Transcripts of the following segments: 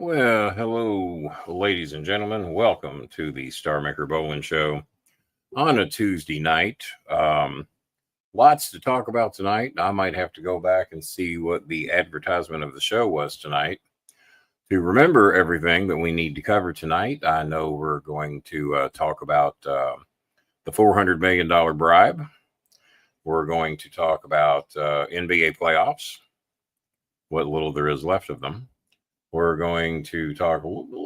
Well, hello, ladies and gentlemen. Welcome to the Star Maker Bolin Show on a Tuesday night. Lots to talk about tonight. I might have to go back and see what the advertisement of the show was tonight to remember everything that we need to cover tonight. I know we're going to talk about the $400 million bribe. We're going to talk about NBA playoffs, what little there is left of them. We're going to talk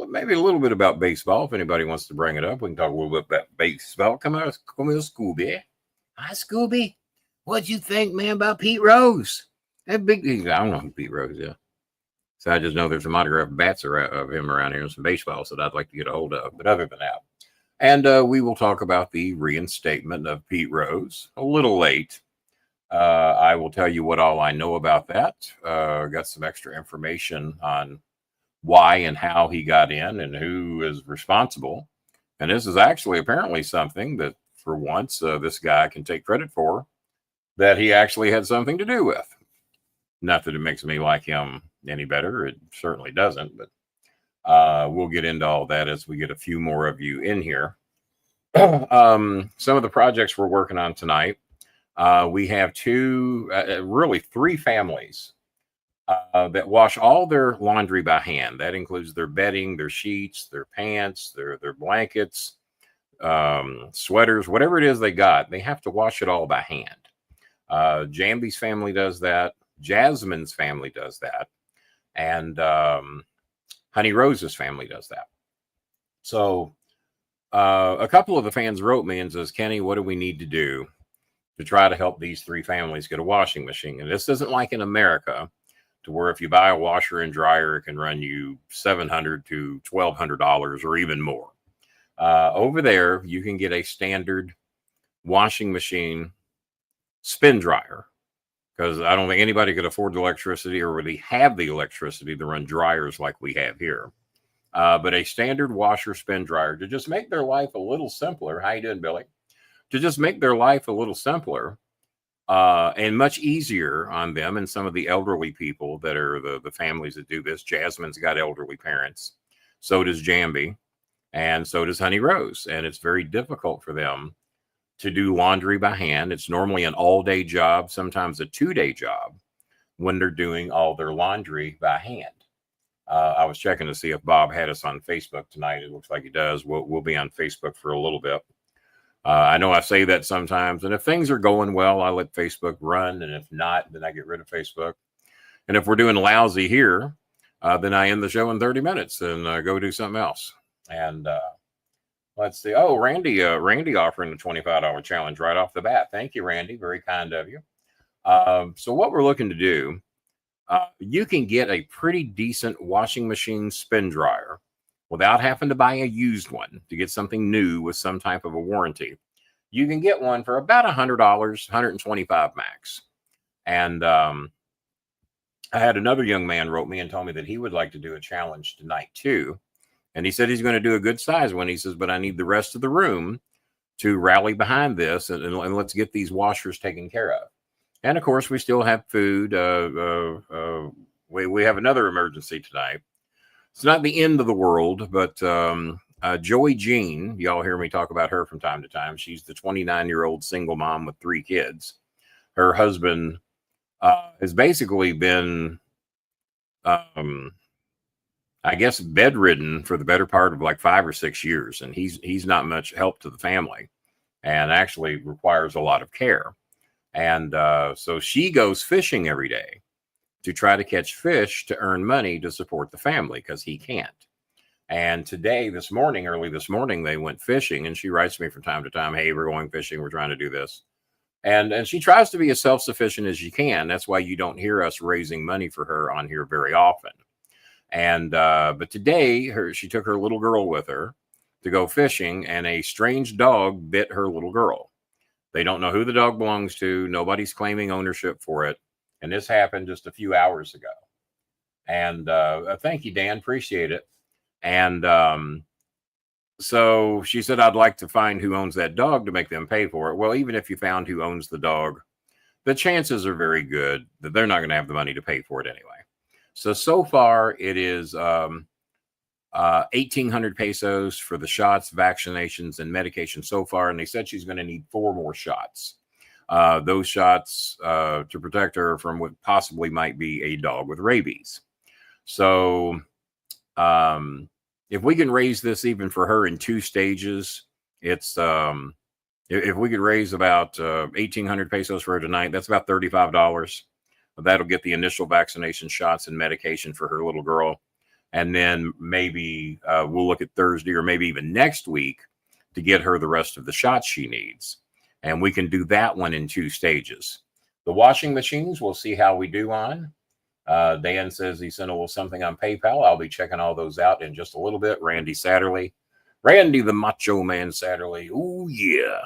maybe a little bit about baseball. If anybody wants to bring it up, we can talk a little bit about baseball. Come on, Scooby. Hi, Scooby. What'd you think, man, about Pete Rose? That big. I don't know who Pete Rose is. So I just know there's some autographed bats of him around here and some baseballs that I'd like to get a hold of. But other than that, and we will talk about the reinstatement of Pete Rose. A little late. I will tell you what all I know about that. Got some extra information on why and how he got in and who is responsible. And this is actually apparently something that, for once, this guy can take credit for, that he actually had something to do with. Not that it makes me like him any better. It certainly doesn't. But we'll get into all that as we get a few more of you in here. Some of the projects we're working on tonight. We have really three families that wash all their laundry by hand. That includes their bedding, their sheets, their pants, their blankets, sweaters, whatever it is they got. They have to wash it all by hand. Jambi's family does that. Jasmine's family does that. And Honey Rose's family does that. So a couple of the fans wrote me and says, Kenny, what do we need to do to try to help these three families get a washing machine? And this isn't like in America, to where if you buy a washer and dryer, it can run you $700 to $1,200 or even more. Over there, you can get a standard washing machine spin dryer, because I don't think anybody could afford the electricity or really have the electricity to run dryers like we have here. But a standard washer spin dryer to just make their life a little simpler. How you doing, Billy? To just make their life a little simpler and much easier on them and some of the elderly people that are the families that do this. Jasmine's got elderly parents. So does Jambi. And so does Honey Rose. And it's very difficult for them to do laundry by hand. It's normally an all-day job, sometimes a 2-day job, when they're doing all their laundry by hand. I was checking to see if Bob had us on Facebook tonight. It looks like he does. We'll be on Facebook for a little bit. I know I say that sometimes, and if things are going well, I let Facebook run, and if not, then I get rid of Facebook. And if we're doing lousy here, then I end the show in 30 minutes and go do something else. And let's see. Oh, Randy offering a $25 challenge right off the bat. Thank you, Randy. Very kind of you. So what we're looking to do, you can get a pretty decent washing machine spin dryer without having to buy a used one to get something new with some type of a warranty. You can get one for about $100, $125 max. And I had another young man wrote me and told me that he would like to do a challenge tonight too. And he said he's going to do a good size one. He says, but I need the rest of the room to rally behind this and let's get these washers taken care of. And of course, we still have food. We have another emergency tonight. It's not the end of the world, but Joey Jean, y'all hear me talk about her from time to time. She's the 29-year-old single mom with 3 kids. Her husband has basically been, I guess, bedridden for the better part of like 5 or 6 years. And he's not much help to the family and actually requires a lot of care. And so she goes fishing every day to try to catch fish to earn money to support the family because he can't. And early this morning, they went fishing, and she writes to me from time to time, hey, we're going fishing. We're trying to do this. And she tries to be as self-sufficient as she can. That's why you don't hear us raising money for her on here very often. And but today, she took her little girl with her to go fishing, and a strange dog bit her little girl. They don't know who the dog belongs to. Nobody's claiming ownership for it. And this happened just a few hours ago. And thank you, Dan. Appreciate it. And so she said, I'd like to find who owns that dog to make them pay for it. Well, even if you found who owns the dog, the chances are very good that they're not going to have the money to pay for it anyway. So far, it is 1,800 pesos for the shots, vaccinations, and medication so far. And they said she's going to need 4 more shots. Those shots to protect her from what possibly might be a dog with rabies. So if we can raise this even for her in 2 stages, it's if we could raise about 1,800 pesos for her tonight, that's about $35. That'll get the initial vaccination shots and medication for her little girl. And then maybe we'll look at Thursday or maybe even next week to get her the rest of the shots she needs. And we can do that one in 2 stages. The washing machines, we'll see how we do on. Dan says he sent a little something on PayPal. I'll be checking all those out in just a little bit. Randy the Macho Man Satterley. Oh, yeah.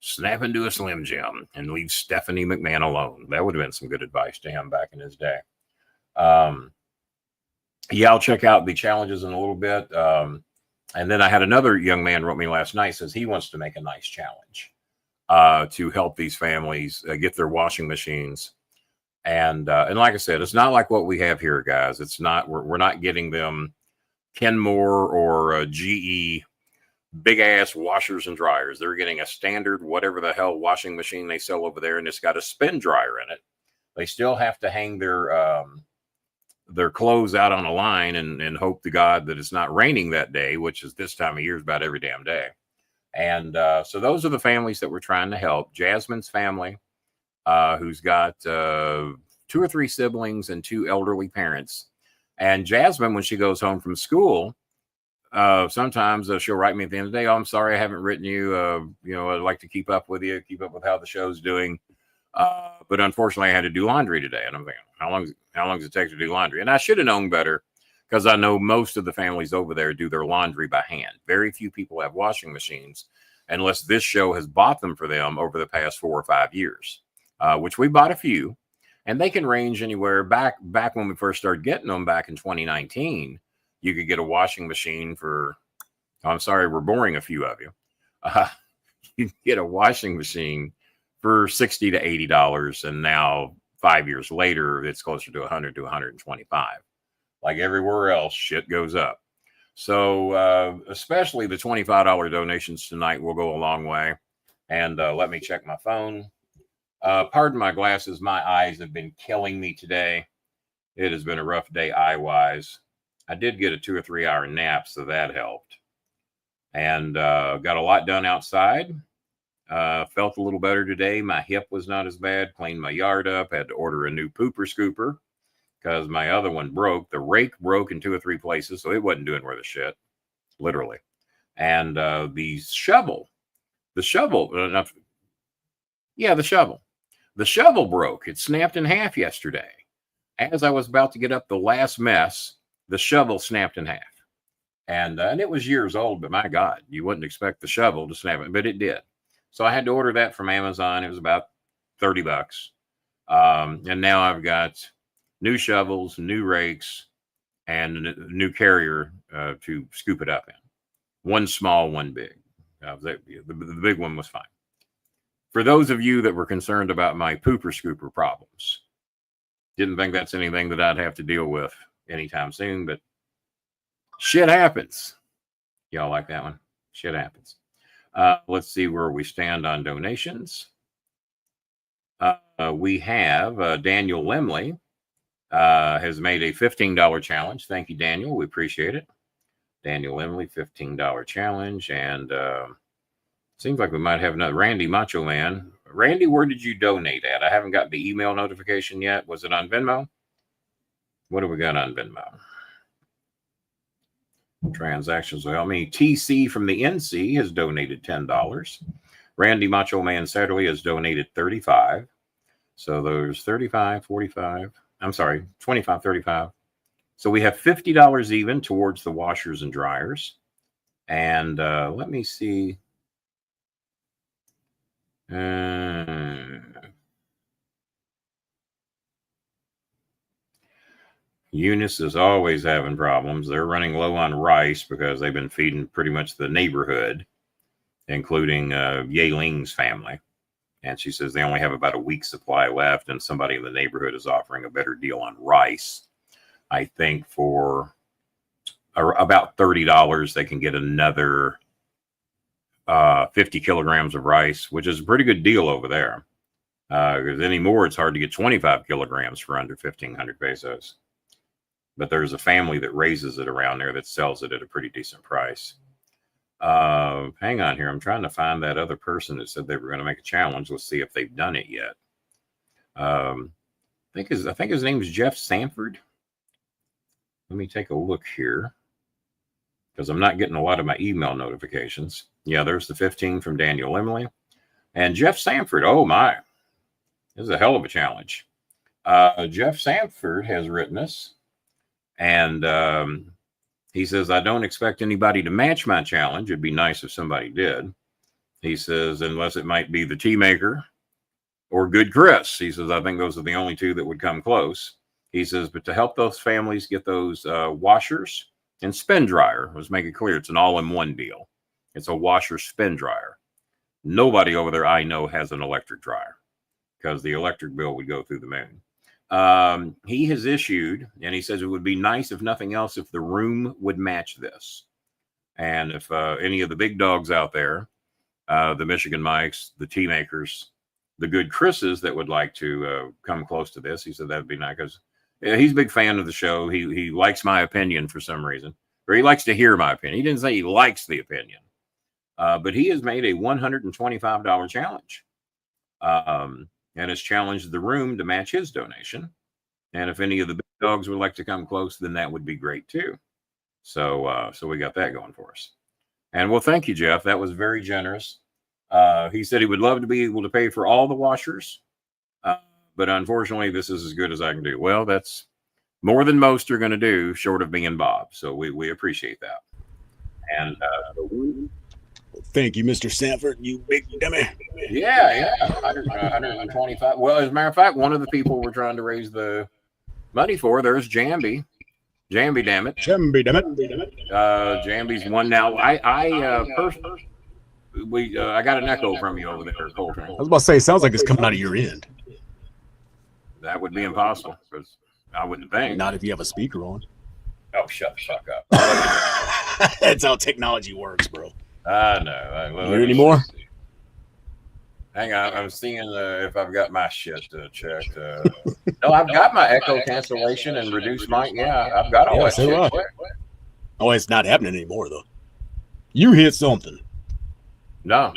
Snap into a Slim Jim and leave Stephanie McMahon alone. That would have been some good advice to him back in his day. Yeah, I'll check out the challenges in a little bit. And then I had another young man wrote me last night, says he wants to make a nice challenge to help these families get their washing machines. And like I said, it's not like what we have here, guys. It's not, we're not getting them Kenmore or GE big ass washers and dryers. They're getting a standard, whatever the hell washing machine they sell over there. And it's got a spin dryer in it. They still have to hang their clothes out on a line and hope to God that it's not raining that day, which is this time of year is about every damn day. And so those are the families that we're trying to help. Jasmine's family, who's got 2 or 3 siblings and 2 elderly parents. And Jasmine, when she goes home from school, sometimes she'll write me at the end of the day, "Oh, I'm sorry I haven't written you. I'd like to keep up with you, keep up with how the show's doing. But unfortunately, I had to do laundry today." And I'm thinking, how long does it take to do laundry? And I should have known better, because I know most of the families over there do their laundry by hand. Very few people have washing machines, unless this show has bought them for them over the past 4 or 5 years, which we bought a few. And they can range anywhere back when we first started getting them back in 2019. You could get a washing machine for, I'm sorry, we're boring a few of you. You can get a washing machine for $60 to $80. And now 5 years later, it's closer to $100 to $125. Like everywhere else, shit goes up. So especially the $25 donations tonight will go a long way. And let me check my phone. Pardon my glasses. My eyes have been killing me today. It has been a rough day eye-wise. I did get a 2 or 3 hour nap, so that helped. And got a lot done outside. Felt a little better today. My hip was not as bad. Cleaned my yard up. Had to order a new pooper scooper because my other one broke. The rake broke in 2 or 3 places, so it wasn't doing worth a shit, literally. And the shovel broke. It snapped in half yesterday. As I was about to get up the last mess, the shovel snapped in half. And it was years old, but my God, you wouldn't expect the shovel to snap it, but it did. So I had to order that from Amazon. It was about $30. And now I've got new shovels, new rakes, and a new carrier to scoop it up in. One small, one big. The big one was fine. For those of you that were concerned about my pooper scooper problems, didn't think that's anything that I'd have to deal with anytime soon, but shit happens. Y'all like that one? Shit happens. Let's see where we stand on donations. We have Daniel Limley has made a $15 challenge. Thank you, Daniel. We appreciate it. Daniel Limley, $15 challenge. And seems like we might have another Randy Macho Man. Randy, where did you donate at? I haven't got the email notification yet. Was it on Venmo? What do we got on Venmo? Transactions. Well, I mean, TC from the NC has donated $10. Randy Macho Man Satterley has donated $35. So there's 35, 45. I'm sorry, 25, 35. So we have $50 even towards the washers and dryers. And let me see. Eunice is always having problems. They're running low on rice because they've been feeding pretty much the neighborhood, including Yeling's family. And she says they only have about a week's supply left, and somebody in the neighborhood is offering a better deal on rice, I think, for about $30, they can get another 50 kilograms of rice, which is a pretty good deal over there. Because anymore, it's hard to get 25 kilograms for under 1,500 pesos. But there's a family that raises it around there that sells it at a pretty decent price. Hang on here. I'm trying to find that other person that said they were going to make a challenge. Let's see if they've done it yet. I think his name is Jeff Sanford. Let me take a look here, because I'm not getting a lot of my email notifications. Yeah, there's the 15 from Daniel Emily. And Jeff Sanford, oh my, this is a hell of a challenge. Jeff Sanford has written us, and he says, I don't expect anybody to match my challenge. It'd be nice if somebody did. He says, unless it might be the Tea Maker or Good Chris. He says, I think those are the only two that would come close. He says, but to help those families get those washers and spin dryer, let's make it clear, it's an all-in-one deal. It's a washer spin dryer. Nobody over there I know has an electric dryer, because the electric bill would go through the moon. He has issued, and he says it would be nice, if nothing else, if the room would match this. And if any of the big dogs out there, the Michigan Mikes, the Tea Makers, the Good Chris's that would like to come close to this, he said that'd be nice, because he's a big fan of the show. He likes my opinion for some reason, or he likes to hear my opinion. He didn't say he likes the opinion, but he has made a $125 challenge. And has challenged the room to match his donation. And if any of the big dogs would like to come close, then that would be great too. So we got that going for us. And well, thank you, Jeff. That was very generous. He said he would love to be able to pay for all the washers, but unfortunately, this is as good as I can do. Well, that's more than most are going to do, short of being Bob. So we appreciate that. And thank you, Mr. Sanford, you big dummy. Yeah, 125. Well, as a matter of fact, one of the people we're trying to raise the money for, there's Jambi. Jambi, damn it. Jambi, damn it. Jambi's one now. I got an echo from you over there, Coletranes. I was about to say, it sounds like it's coming out of your end. That would be impossible, because I wouldn't think. Not if you have a speaker on. Oh, shut the fuck up. That's how technology works, bro. No. You hear anymore? Hang on, I'm seeing if I've got my shit checked. No, I've got my echo cancellation and reduced mic. Yeah, I've got all that shit. Oh, it's not happening anymore, though. You hit something. No.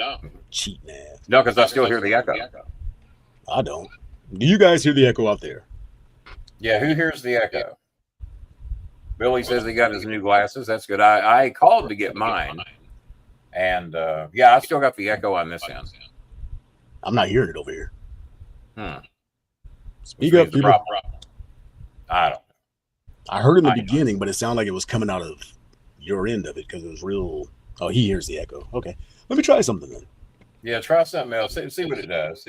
Cheating ass. No, because I still hear the echo. I don't. Do you guys hear the echo out there? Yeah, who hears the echo? Billy says he got his new glasses. That's good. I called to get mine. And yeah, I still got the echo on this end. I'm not hearing it over here. Speak Which up, people. I don't know. I heard in the beginning, but it sounded like it was coming out of your end of it, because it was real. Oh, he hears the echo. Okay. Let me try something then. Yeah, try something else. See what it does.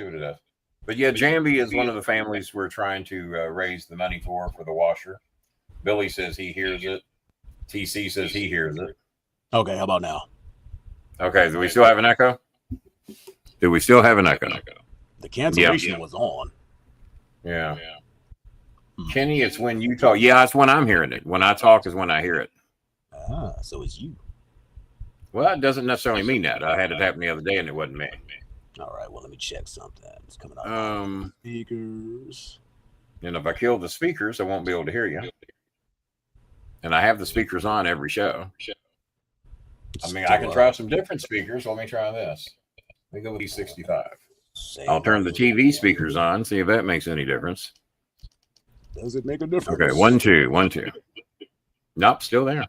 But yeah, Jambi is one of the families we're trying to raise the money for the washer. Billy says he hears it. TC says he hears it. Okay, how about now? Okay, do we still have an echo? The cancellation was on. Yeah. Kenny, it's when you talk. Yeah, it's when I'm hearing it. When I talk is when I hear it. So it's you. Well, it doesn't necessarily mean that. I had it happen the other day and it wasn't me. All right, well, let me check something. It's coming out. Speakers. And if I kill the speakers, I won't be able to hear you. And I have the speakers on every show. I mean, I can try some different speakers. Let me try this. Let me go with E65. I'll turn the TV speakers on, see if that makes any difference. Does it make a difference? Okay, 1, 2, 1, 2. Nope, still there.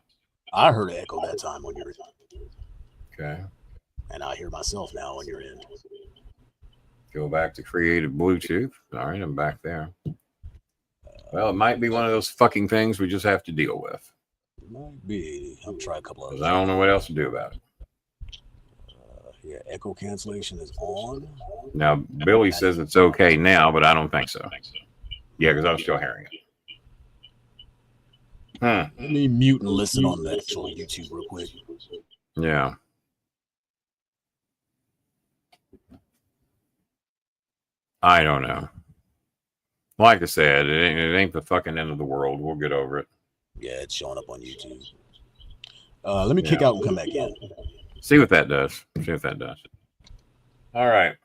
I heard an echo that time on your end. Okay. And I hear myself now on your end. Go back to creative Bluetooth. All right, I'm back there. Well, it might be one of those fucking things we just have to deal with. Might be. I'll try a couple of. I don't know what else to do about it. Yeah, echo cancellation is on. Now, Billy says it's okay now, but I don't think so. Yeah, because I'm still hearing it. Let me mute and listen on the actual YouTube real quick. Yeah. I don't know. Like I said, it ain't the fucking end of the world. We'll get over it. Yeah, it's showing up on YouTube. Let me kick out and come back in. See what that does. See what that does. All right.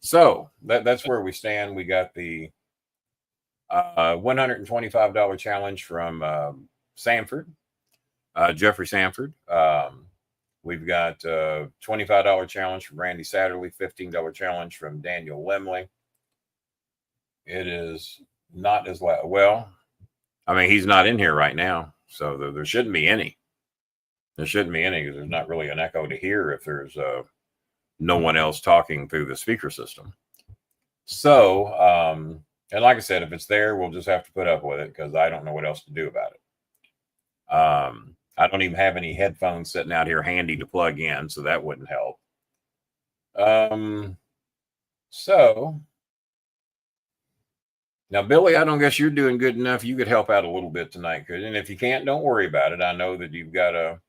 So that's where we stand. We got the $125 challenge from Sanford, Jeffrey Sanford. We've got $25 challenge from Randy Satterley, $15 challenge from Daniel Lemley. It is not as loud. Well, I mean, he's not in here right now, so there shouldn't be any. There shouldn't be any because there's not really an echo to hear if there's no one else talking through the speaker system. So, and like I said, if it's there, we'll just have to put up with it because I don't know what else to do about it. I don't even have any headphones sitting out here handy to plug in, so that wouldn't help. So now, Billy, I don't guess you're doing good enough. You could help out a little bit tonight, could you? And if you can't, don't worry about it. I know that you've got a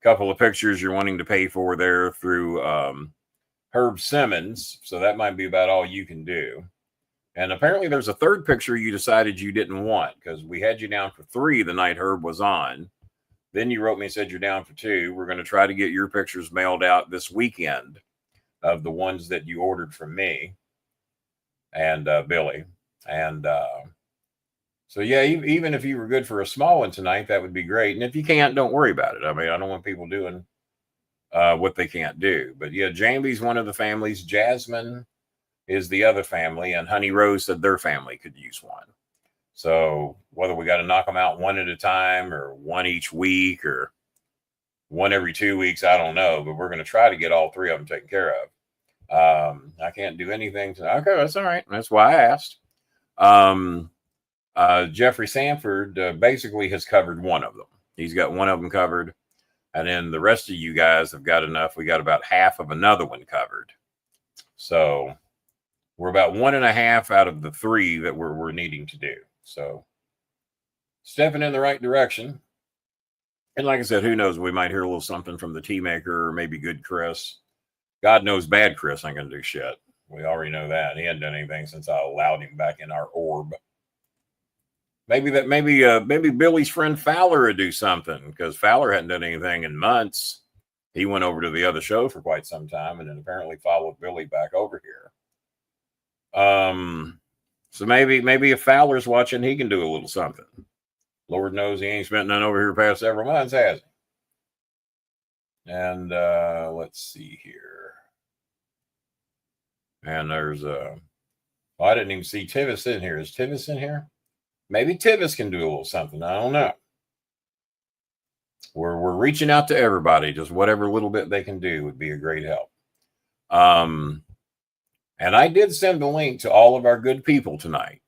couple of pictures you're wanting to pay for there through Herb Simmons, so that might be about all you can do. And apparently there's a third picture you decided you didn't want because we had you down for 3 the night Herb was on. Then you wrote me and said you're down for 2. We're going to try to get your pictures mailed out this weekend of the ones that you ordered from me and Billy. And so, yeah, even if you were good for a small one tonight, that would be great. And if you can't, don't worry about it. I mean, I don't want people doing what they can't do. But, yeah, Jamie's one of the families. Jasmine is the other family. And Honey Rose said their family could use one. So whether we got to knock them out one at a time or one each week or one every 2 weeks, I don't know. But we're going to try to get all 3 of them taken care of. I can't do anything tonight. Okay, that's all right. That's why I asked. Jeffrey Sanford basically has covered one of them. He's got one of them covered. And then the rest of you guys have got enough. We got about half of another one covered. So we're about 1.5 out of the 3 that we're needing to do. So stepping in the right direction. And like I said, who knows? We might hear a little something from the tea maker or maybe good Chris. God knows bad Chris ain't going to do shit. We already know that. He hadn't done anything since I allowed him back in our orb. Maybe Billy's friend Fowler would do something because Fowler hadn't done anything in months. He went over to the other show for quite some time and then apparently followed Billy back over here. So maybe if Fowler's watching, he can do a little something. Lord knows he ain't spent none over here past several months, has he? And let's see here. And there's I didn't even see Tivis in here. Is Tivis in here? Maybe Tivis can do a little something. I don't know. We're reaching out to everybody. Just whatever little bit they can do would be a great help. And I did send the link to all of our good people tonight.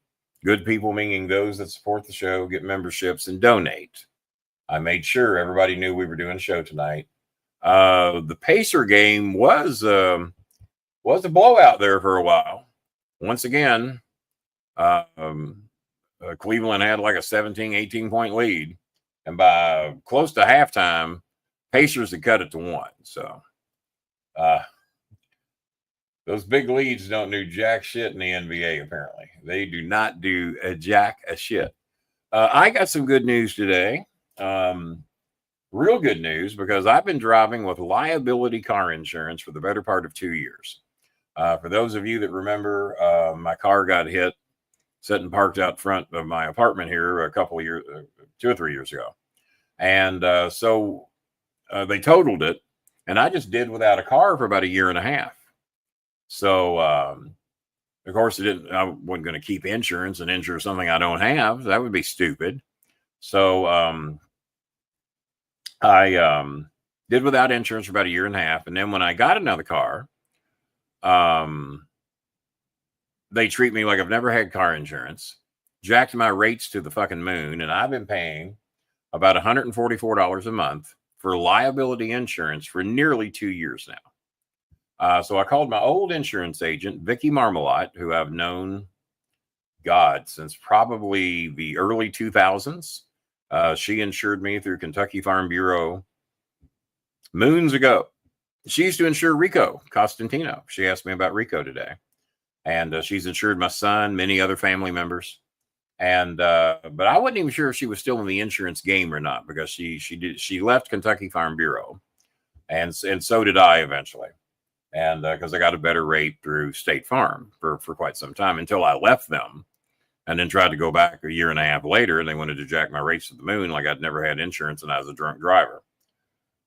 Good people meaning those that support the show, get memberships, and donate. I made sure everybody knew we were doing a show tonight. The Pacer game was a blowout there for a while. Once again, Cleveland had like a 17, 18-point lead. And by close to halftime, Pacers had cut it to 1. So those big leads don't do jack shit in the NBA, apparently. They do not do a jack a shit. I got some good news today. Real good news, because I've been driving with liability car insurance for the better part of 2 years. For those of you that remember, my car got hit sitting parked out front of my apartment here a couple of years, 2 or 3 years ago. And so they totaled it, and I just did without a car for about 1.5 years. So, of course, I wasn't going to keep insurance and insure something I don't have. That would be stupid. So I did without insurance for about 1.5 years. And then when I got another car, they treat me like I've never had car insurance, jacked my rates to the fucking moon. And I've been paying about $144 a month for liability insurance for nearly 2 years now. So I called my old insurance agent, Vicky Marmalot, who I've known, God, since probably the early 2000s. She insured me through Kentucky Farm Bureau moons ago. She used to insure Rico Costantino. She asked me about Rico today. And she's insured my son, many other family members. And but I wasn't even sure if she was still in the insurance game or not, because she left Kentucky Farm Bureau, and so did I eventually, and because I got a better rate through State Farm for quite some time until I left them, and then tried to go back a year and a half later, and they wanted to jack my rates to the moon, like I'd never had insurance and I was a drunk driver.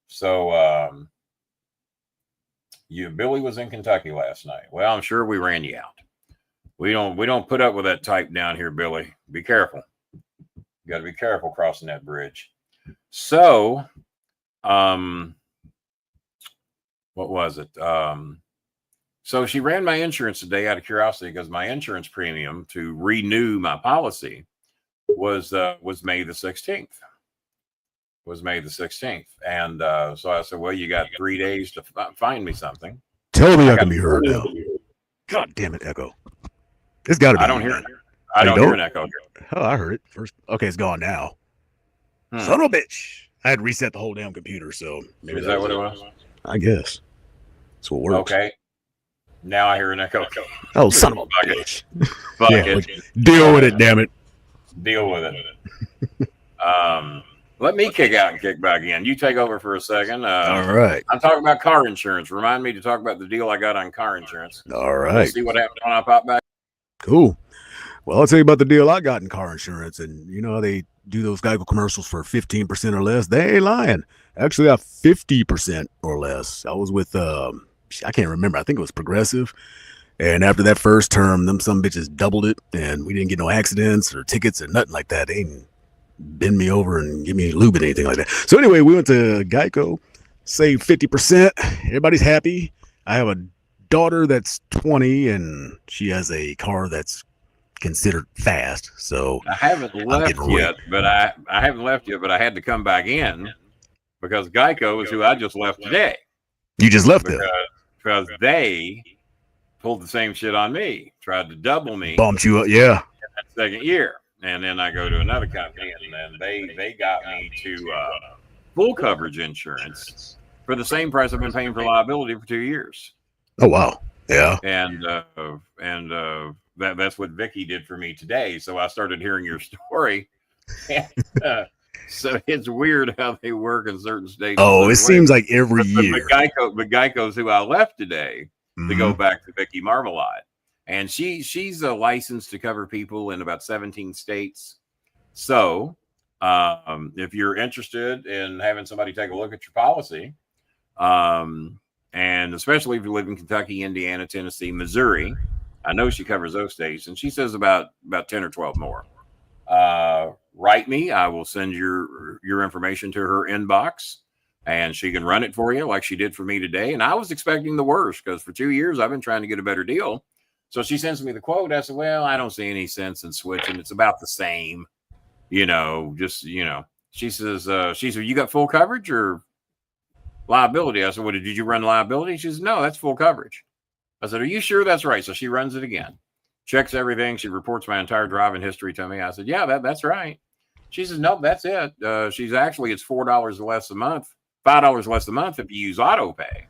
So Billy was in Kentucky last night. Well, I'm sure we ran you out. We don't put up with that type down here, Billy. Be careful. You got to be careful crossing that bridge. So, what was it? So she ran my insurance today out of curiosity, because my insurance premium to renew my policy was May the 16th. Was May the 16th. And so I said, well, you got 3 days to find me something. Tell me I can be heard now. God damn it, Echo. It's got to be. I don't hear it. I don't hear an echo. Oh, I heard it first. Okay, it's gone now. Son of a bitch. I had to reset the whole damn computer, so maybe is that what it was? I guess. That's what works. Okay. Now I hear an echo. Oh, son of a bitch. Fuck yeah, it. Deal with it, damn it. Deal with it. Let me kick out and kick back in. You take over for a second. All right. I'm talking about car insurance. Remind me to talk about the deal I got on car insurance. All right. We'll see what happens when I pop back. Cool. Well, I'll tell you about the deal I got in car insurance. And you know how they do those Geico commercials for 15% or less? They ain't lying. Actually, I 50% or less. I was with, I can't remember. I think it was Progressive. And after that first term, them some bitches doubled it. And we didn't get no accidents or tickets or nothing like that. They ain't bend me over and give me lube and anything like that. So anyway, we went to Geico, saved 50%. Everybody's happy. I have a daughter that's 20 and she has a car that's considered fast. So I haven't left yet, but I haven't left yet, but I had to come back in because Geico is who I just left today. You just left them because they pulled the same shit on me, tried to double me, bumped you up, yeah. In that second year. And then I go to another company, and then they got me to full coverage insurance for the same price I've been paying for liability for 2 years. Oh wow, yeah. And that's what Vicky did for me today. So I started hearing your story. And, so it's weird how they work in certain states. Oh, it seems like every year. But Geico's who I left today to go back to Vicky Marmalade. And she's licensed to cover people in about 17 states. So if you're interested in having somebody take a look at your policy, and especially if you live in Kentucky, Indiana, Tennessee, Missouri, I know she covers those states, and she says about 10 or 12 more. Write me. I will send your information to her inbox, and she can run it for you like she did for me today. And I was expecting the worst because for 2 years I've been trying to get a better deal. So she sends me the quote. I said, well, I don't see any sense in switching. It's about the same, she says, you got full coverage or liability? I said, well, did you run liability? She says, no, that's full coverage. I said, are you sure that's right? So she runs it again, checks everything. She reports my entire driving history to me. I said, yeah, that's right. She says, nope, that's it. It's $4 less a month, $5 less a month if you use auto pay.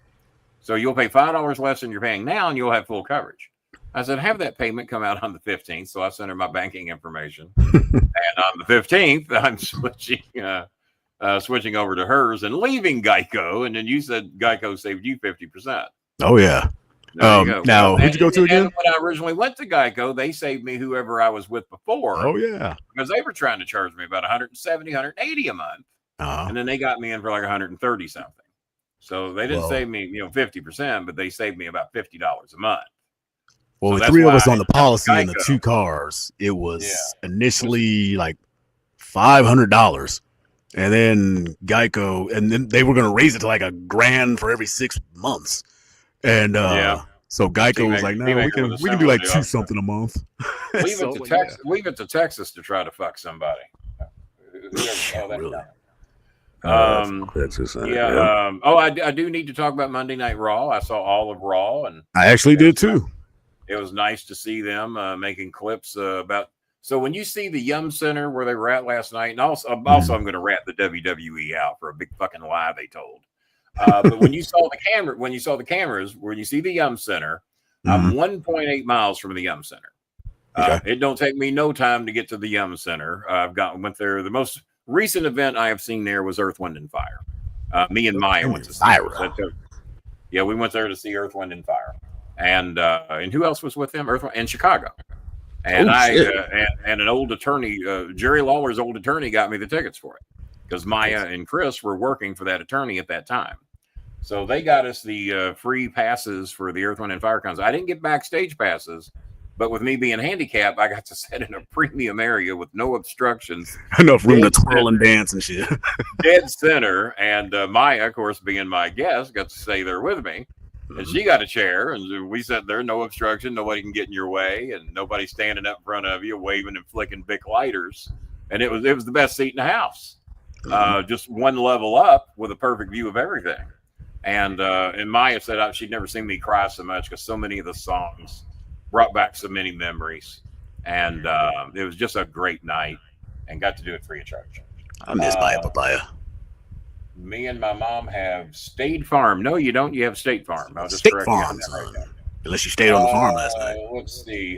So you'll pay $5 less than you're paying now, and you'll have full coverage. I said, have that payment come out on the 15th. So I sent her my banking information. And on the 15th, I'm switching over to hers and leaving Geico. And then you said Geico saved you 50%. Oh, yeah. Now, who'd you go to again? When I originally went to Geico, they saved me whoever I was with before. Oh, yeah. Because they were trying to charge me about $170, $180 a month. And then they got me in for like $130 something. So they didn't save me, 50%, but they saved me about $50 a month. Well, with three of us on the policy and the two cars, it was initially like $500. And then Geico, and then they were going to raise it to like $1,000 for every 6 months. And so Geico was like, no, we can do like $2 something a month. Leave it to Texas to try to fuck somebody. Really? That's I do need to talk about Monday Night Raw. I saw all of Raw, and I actually did too. It was nice to see them making clips about. So when you see the Yum Center where they were at last night, and also I'm going to rat the WWE out for a big fucking lie they told. But when you saw the cameras, when you see the Yum Center, I'm 1.8 miles from the Yum Center. Okay. It don't take me no time to get to the Yum Center. Went there. The most recent event I have seen there was Earth, Wind, and Fire. Me and Maya went to see it. Yeah, we went there to see Earth, Wind, and Fire. And who else was with them? And Chicago. And and an old attorney, Jerry Lawler's old attorney, got me the tickets for it because Maya and Chris were working for that attorney at that time. So they got us the free passes for the Earth, Wind, and Fire concert. I didn't get backstage passes, but with me being handicapped, I got to sit in a premium area with no obstructions. Enough room to twirl and dance and shit. Dead center. And Maya, of course, being my guest, got to stay there with me. And she got a chair, and we sat there, no obstruction, nobody can get in your way, and nobody standing up in front of you, waving and flicking big lighters. And it was the best seat in the house. Just one level up with a perfect view of everything. And Maya said she'd never seen me cry so much because so many of the songs brought back so many memories. And it was just a great night, and got to do it free of charge. I miss Maya Papaya. Me and my mom have State Farm. No, you don't. You have State Farm. I'll just State correct Farm, you on that right now. Unless you stayed on the farm last night. Let's see.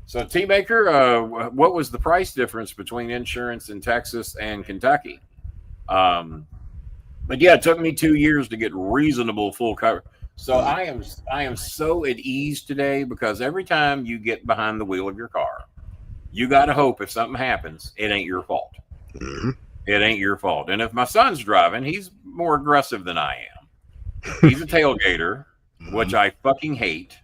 So, T-Maker, what was the price difference between insurance in Texas and Kentucky? But yeah, it took me 2 years to get reasonable full cover. So I am so at ease today because every time you get behind the wheel of your car, you got to hope if something happens, it ain't your fault. Mm-hmm. It ain't your fault. And if my son's driving, he's more aggressive than I am. He's a tailgater, which I fucking hate.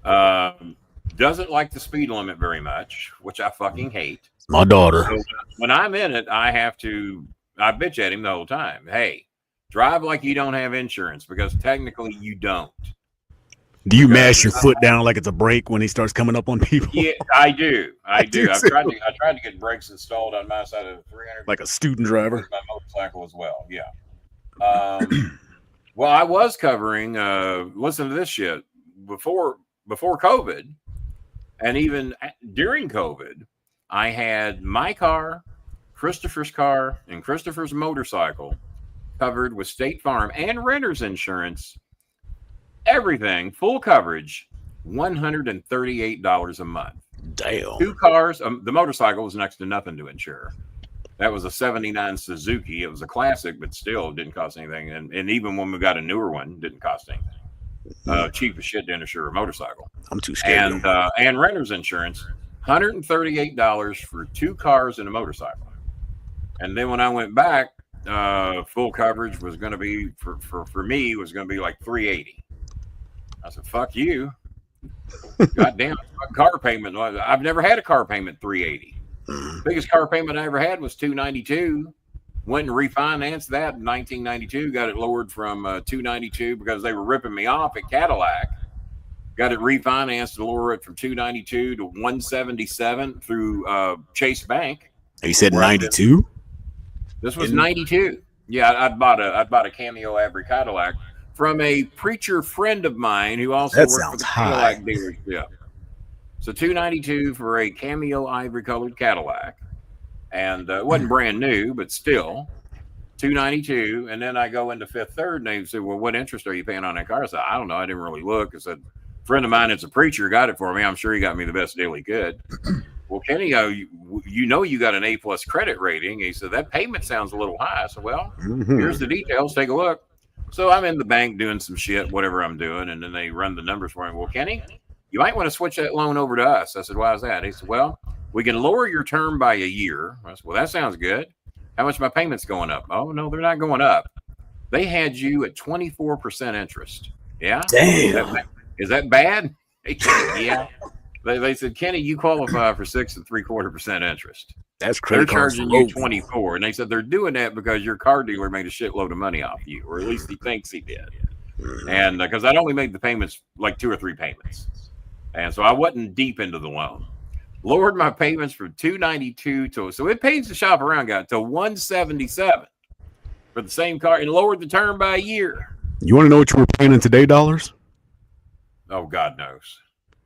Doesn't like the speed limit very much, which I fucking hate. My daughter. So when I'm in it, I bitch at him the whole time. Hey, drive like you don't have insurance because technically you don't. Do you mash your foot down like it's a brake when he starts coming up on people? Yeah, I do. I do. I too. tried to get brakes installed on my side of the 300. Like a student driver. My motorcycle as well. Yeah. Well, I was covering. Listen to this shit before COVID, and even during COVID, I had my car, Christopher's car, and Christopher's motorcycle covered with State Farm and renter's insurance. Everything, full coverage, $138 a month. Damn. 2 cars. The motorcycle was next to nothing to insure. That was a 79 Suzuki. It was a classic, but still didn't cost anything. And even when we got a newer one, it didn't cost anything. Cheap as shit to insure a motorcycle. I'm too scared. And renter's insurance, $138 for 2 cars and a motorcycle. And then when I went back, full coverage was going to be for me was going to be like $380. I said, fuck you. Goddamn, car payment. I've never had a car payment $380. Biggest car payment I ever had was $292. Went and refinanced that in 1992. Got it lowered from $292 because they were ripping me off at Cadillac. Got it refinanced to lower it from $292 to $177 through Chase Bank. You said 92? This was 92. Yeah, I'd bought a Cameo Avery Cadillac from a preacher friend of mine who also worked for the Cadillac dealership. So $292 for a Cameo ivory colored Cadillac, and it wasn't brand new, but still $292. And then I go into Fifth Third, and they said, "Well, what interest are you paying on that car?" I said, "I don't know. I didn't really look." I said, "A friend of mine that's a preacher got it for me. I'm sure he got me the best deal he could." Well, Kenny, you got an A+ credit rating. He said, "That payment sounds a little high." I said, "Well, here's the details. Take a look." So I'm in the bank doing some shit, whatever I'm doing, and then they run the numbers for me. "Well, Kenny, you might want to switch that loan over to us." I said, "Why is that?" He said, "Well, we can lower your term by a year." I said, "Well, that sounds good. How much my payments going up?" "Oh, no, they're not going up. They had you at 24% interest." "Yeah." Damn. Is that bad? Yeah. They said, "Kenny, you qualify for 6 3/4% interest." That's credit They're cards charging you 24, and they said they're doing that because your car dealer made a shitload of money off you, or at least he thinks he did. And because I'd only made the payments like 2 or 3 payments, and so I wasn't deep into the loan. Lowered my payments from $292 so it pays to shop around, guy, to $177 for the same car, and lowered the term by a year. You want to know what you were paying in today dollars? Oh, God knows.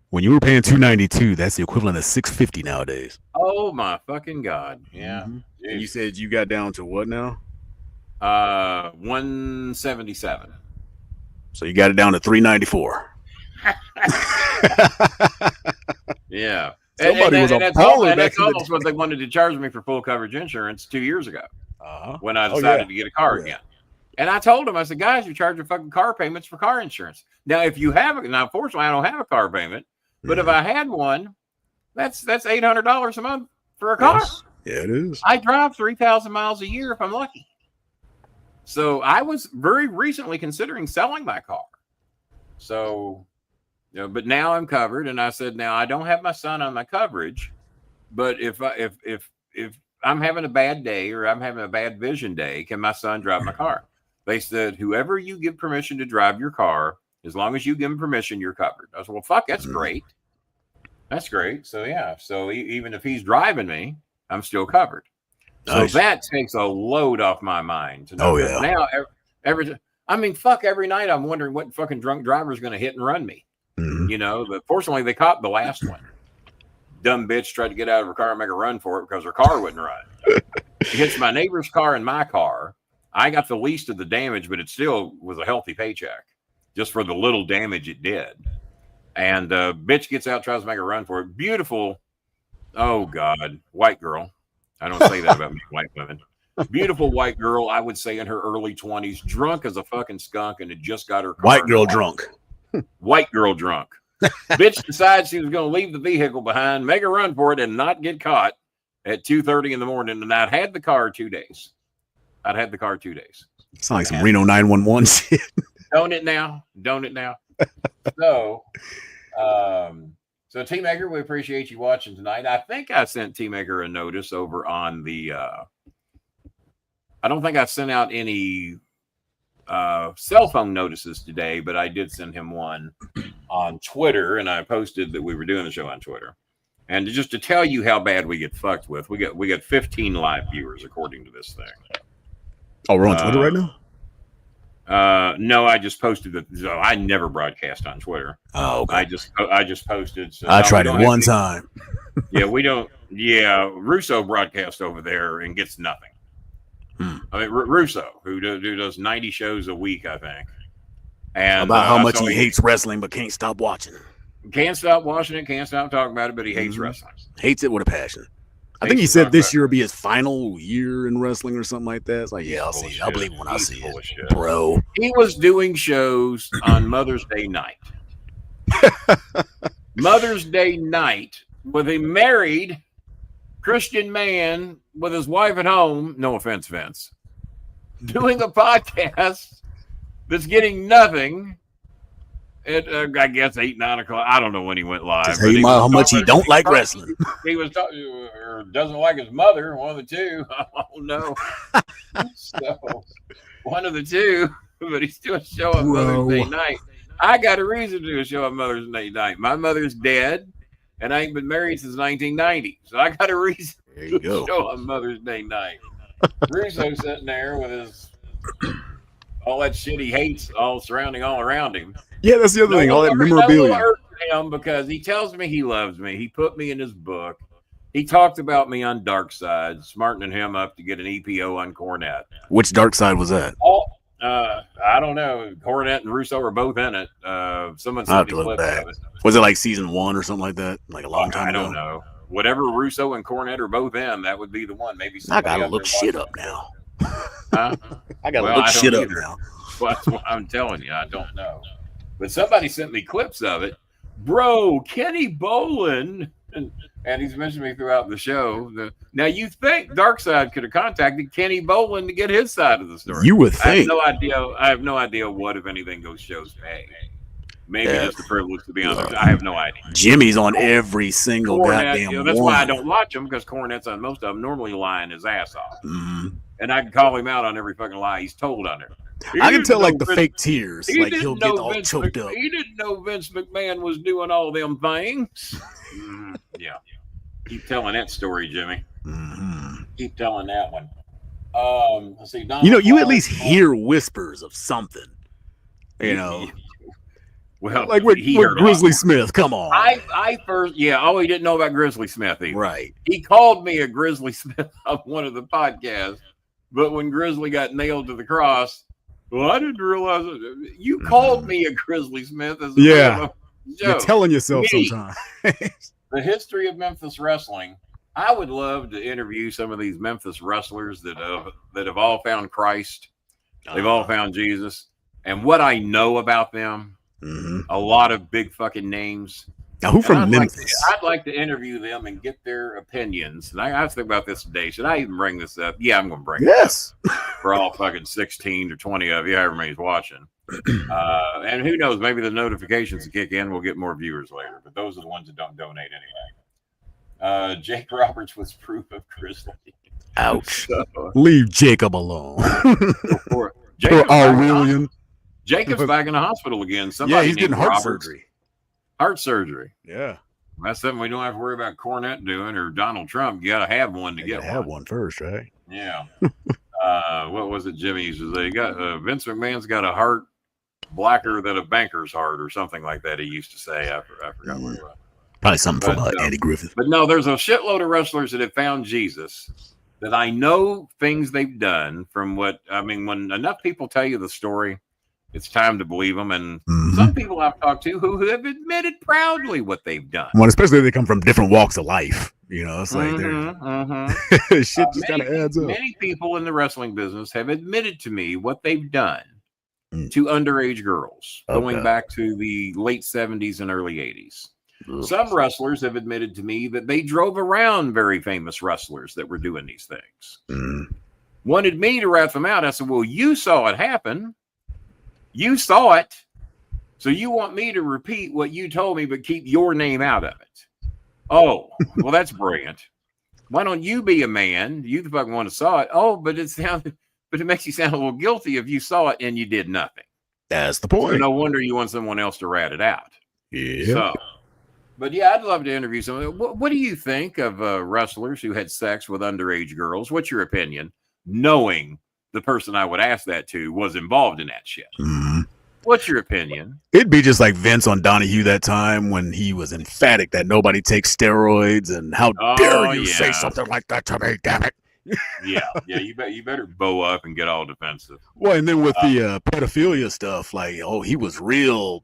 When you were paying $292, that's the equivalent of $650 nowadays. Oh my fucking God! Yeah. And you said you got down to what now? 177. So you got it down to $394. Yeah. Somebody was a that's baller that's back in the almost what they wanted to charge me for full coverage insurance 2 years ago when I Oh, decided yeah. to get a car Yeah. again. And I told them, I said, guys, you're charging fucking car payments for car insurance. Now, if you have it, now, fortunately, I don't have a car payment, but if I had one, that's $800 a month for a car. Yes. Yeah, it is. I drive 3,000 miles a year if I'm lucky. So I was very recently considering selling my car. So, you know, but now I'm covered. And I said, now I don't have my son on my coverage, but if I'm having a bad day or I'm having a bad vision day, can my son drive my car? They said, whoever you give permission to drive your car, as long as you give him permission, you're covered. I said, well, fuck, that's great. That's great. So, yeah. So even if he's driving me, I'm still covered. Nice. So that takes a load off my mind. To know Oh, that. yeah. Now, every night I'm wondering what fucking drunk driver is going to hit and run me. You know, but fortunately they caught the last one. Dumb bitch tried to get out of her car and make a run for it because her car wouldn't run. She hits my neighbor's car and my car. I got the least of the damage, but it still was a healthy paycheck just for the little damage it did. And bitch gets out, tries to make a run for it. Beautiful. Oh, God. White girl. I don't say that about me, white women. Beautiful white girl, I would say in her early 20s, drunk as a fucking skunk, and had just got her car. White girl drunk. White girl drunk. Bitch decides she was going to leave the vehicle behind, make a run for it, and not get caught at 2:30 in the morning. And I'd had the car 2 days. It's like some Reno 911 shit. Don't it now? So, so T Maker, we appreciate you watching tonight. I think I sent T Maker a notice over on the. I don't think I sent out any cell phone notices today, but I did send him one on Twitter, and I posted that we were doing the show on Twitter. And just to tell you how bad we get fucked with, we got 15 live viewers according to this thing. Oh, we're on Twitter right now? No, I just posted it. So I never broadcast on Twitter. Oh, okay. I just posted. So I tried it one time. Yeah, we don't. Yeah, Russo broadcasts over there and gets nothing. I mean, Russo, who does 90 shows a week, I think. And about how much he hates wrestling, but can't stop watching. Can't stop watching it. Can't stop talking about it. But he hates wrestling. Hates it with a passion. I think he said this year will be his final year in wrestling or something like that. It's like, yeah, I'll see it. I'll believe it when I see it, bro. He was doing shows on Mother's Day night. Mother's Day night with a married Christian man with his wife at home. No offense, Vince. Doing a podcast that's getting nothing at I guess 8, 9 o'clock. I don't know when he went live. Tell you how much he don't like wrestling. He was talking, or doesn't like his mother. One of the two. I don't know. So one of the two. But he's doing a show on Mother's Day night. I got a reason to do a show on Mother's Day night. My mother's dead, and I ain't been married since 1990. So I got a reason to do a show on Mother's Day night. Russo's sitting there with his all that shit he hates all surrounding all around him. Yeah, that's the other thing. All that memorabilia. Him because he tells me he loves me. He put me in his book. He talked about me on Dark Side, smartening him up to get an EPO on Cornette. Which Dark Side was that? I don't know. Cornette and Russo are both in it. Someone I'll have sent to me look clips back. of it. Was it like season 1 or something like that? Like a long time ago? I don't know. Whatever Russo and Cornette are both in, that would be the one. Maybe I gotta look shit up now. Huh? I gotta look shit up now. Well, that's what I'm telling you. I don't know. But somebody sent me clips of it. Bro, Kenny Bolin, and he's mentioned me throughout the show. Now, you think Darkseid could have contacted Kenny Bolin to get his side of the story. You would think. I have no idea what, if anything, those shows pay. Maybe just the privilege to be on there. I have no idea. Jimmy's on every single goddamn one. That's why I don't watch him, because Cornette's on most of them, normally lying his ass off. Mm-hmm. And I can call him out on every fucking lie he's told on there. I can tell, like, the fake tears. Like, he'll get all choked up. He didn't know Vince McMahon was doing all them things. Yeah. Keep telling that story, Jimmy. Mm-hmm. Keep telling that one. Let's see. You at least hear whispers of something. You know. Well, like with Grizzly Smith. Come on. I first, he didn't know about Grizzly Smith either. Right. He called me a Grizzly Smith on one of the podcasts, but when Grizzly got nailed to the cross, well, I didn't realize it. You called me a Grizzly Smith as a You're telling yourself sometimes. the history of Memphis wrestling. I would love to interview some of these Memphis wrestlers that have all found Christ. They've all found Jesus. And what I know about them, a lot of big fucking names. Now, who from Memphis? I'd like to interview them and get their opinions. And I have to think about this today. Should I even bring this up? Yeah, I'm going to bring it up for all fucking 16 or 20 of you, however many's watching. And who knows, maybe the notifications will kick in. We'll get more viewers later. But those are the ones that don't donate anyway. Jake Roberts was proof of Christianity. Ouch. So, leave Jacob alone. Jacob's back in the hospital again. Somebody he's getting heart surgery. Heart surgery. Yeah. That's something we don't have to worry about Cornette doing or Donald Trump. You got to have one to get one. Have one first, right? Yeah. What was it Jimmy used to say? Vince McMahon's got a heart blacker than a banker's heart or something like that he used to say. I forgot what it was. Probably something from Andy Griffith. But no, there's a shitload of wrestlers that have found Jesus that I know things they've done from when enough people tell you the story, it's time to believe them. And some people I've talked to who have admitted proudly what they've done. Well, especially if they come from different walks of life. You know, it's like shit just kind of adds up. Many people in the wrestling business have admitted to me what they've done to underage girls going back to the late 70s and early 80s. Some wrestlers have admitted to me that they drove around very famous wrestlers that were doing these things. Wanted me to rat them out. I said, well, you saw it happen. You saw it. So you want me to repeat what you told me, but keep your name out of it. Oh, well, that's brilliant. Why don't you be a man? You the fucking one who saw it. Oh, but it makes you sound a little guilty if you saw it and you did nothing. That's the point. So no wonder you want someone else to rat it out. Yeah. So, but yeah, I'd love to interview someone. What do you think of wrestlers who had sex with underage girls? What's your opinion? Knowing the person I would ask that to was involved in that shit. What's your opinion? It'd be just like Vince on Donahue that time when he was emphatic that nobody takes steroids, and how dare you say something like that to me, damn it. yeah, you better bow up and get all defensive. Well, and then with the pedophilia stuff, like, oh, he was real.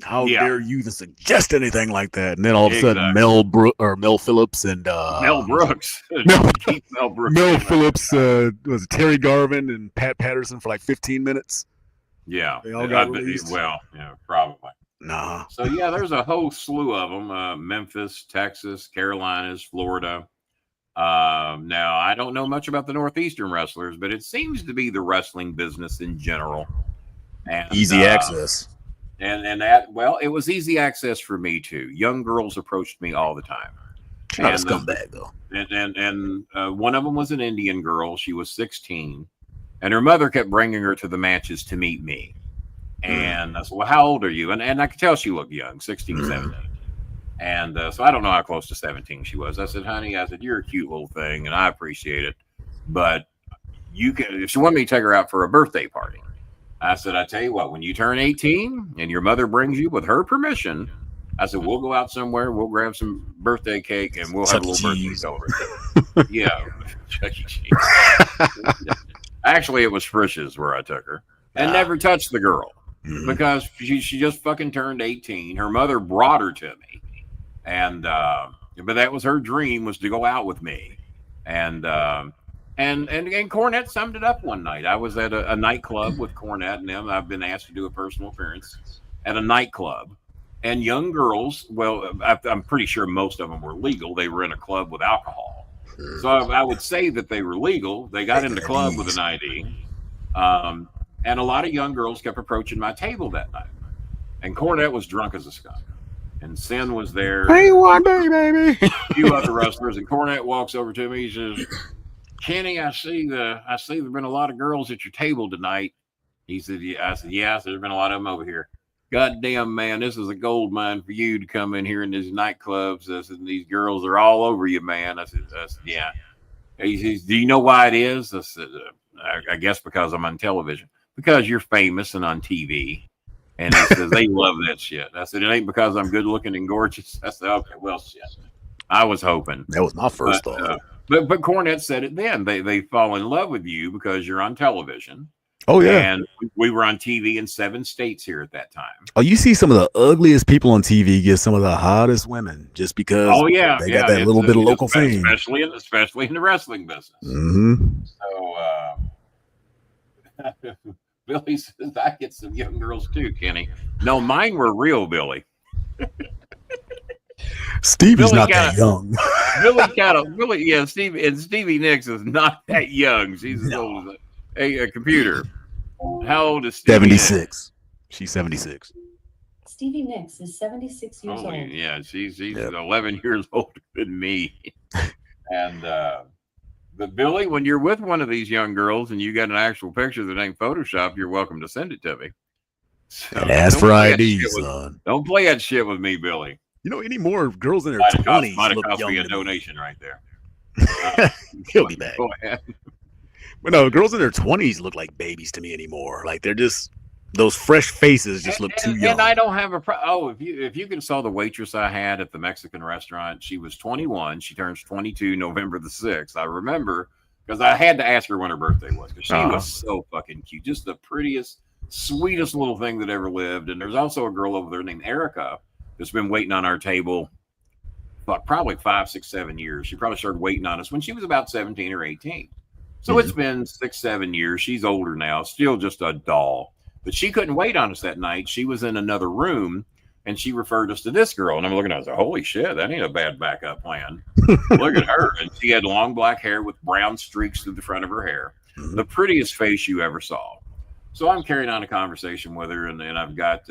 How dare you even suggest anything like that? And then all of a sudden, Mel Phillips and Mel Brooks, Mel Phillips was Terry Garvin and Pat Patterson for like 15 minutes. Yeah, they all got released. Well, yeah, probably. Nah. So yeah, there's a whole slew of them: Memphis, Texas, Carolinas, Florida. Now I don't know much about the Northeastern wrestlers, but it seems to be the wrestling business in general. And, easy access. And that, well, it was easy access for me too. Young girls approached me all the time. She's not a scumbag though. And one of them was an Indian girl. She was 16, and her mother kept bringing her to the matches to meet me. And I said, well, how old are you? And I could tell she looked young, 16, 17. And so I don't know how close to 17 she was. I said, honey, you're a cute little thing, and I appreciate it. But you can, if she wanted me to take her out for a birthday party, I said, I tell you what, when you turn 18 and your mother brings you with her permission, I said, we'll go out somewhere, we'll grab some birthday cake, and we'll have a little birthday celebration. Yeah. Chuck E. Cheese. Actually, it was Frisch's where I took her and never touched the girl because she just fucking turned 18. Her mother brought her to me. And, but that was her dream, was to go out with me. And Cornette summed it up one night. I was at a nightclub with Cornette and them. I've been asked to do a personal appearance at a nightclub. And young girls, well, I'm pretty sure most of them were legal. They were in a club with alcohol. So I would say that they were legal. They got in the club with an ID. And a lot of young girls kept approaching my table that night. And Cornette was drunk as a skunk. And Sin was there. Hey, one day, baby. A few other wrestlers. And Cornette walks over to me. He says, Kenny, I see there've been a lot of girls at your table tonight. He said, yeah. I said, yeah. There's been a lot of them over here. Goddamn, man, this is a gold mine for you to come in here in these nightclubs. I said, these girls are all over you, man. I said, yeah. He says, do you know why it is? I said, I guess because I'm on television. Because you're famous and on TV. And he says, they love that shit. I said, it ain't because I'm good looking and gorgeous. I said, okay, well, shit. I was hoping. That was my first thought. But Cornette said it then. They fall in love with you because you're on television. Oh yeah. And we were on TV in 7 states here at that time. Oh, you see some of the ugliest people on TV get some of the hottest women just because Oh yeah, they got that little bit of local fame, especially in the wrestling business. Mm-hmm. So Billy says I get some young girls too, Kenny. No, mine were real, Billy. Stevie's Billy not that young. Stevie Nicks is not that young. She's as old as a computer. How old is Stevie 76? Nicks? She's 76. Stevie Nicks is 76 years old. Yeah, she's 11 years older than me. And but Billy, when you're with one of these young girls and you got an actual picture that ain't Photoshop, you're welcome to send it to me. So ask for ID, son. Don't play that shit with me, Billy. You know, any more girls in their 20s might have look cost young me a to donation right there. He'll be back. Go ahead. But no, girls in their 20s look like babies to me anymore. Like they're just those fresh faces just look too young. And I don't have a if you can saw the waitress I had at the Mexican restaurant, she was 21. She turns 22 November the 6th. I remember because I had to ask her when her birthday was because she was so fucking cute, just the prettiest, sweetest little thing that ever lived. And there's also a girl over there named Erica that's been waiting on our table probably 5, 6, 7 years. She probably started waiting on us when she was about 17 or 18. So it's been 6, 7 years. She's older now, still just a doll. But she couldn't wait on us that night. She was in another room, and she referred us to this girl. And I'm looking at her, I was like, holy shit, that ain't a bad backup plan. Look at her. And she had long black hair with brown streaks through the front of her hair. The prettiest face you ever saw. So I'm carrying on a conversation with her, and I've got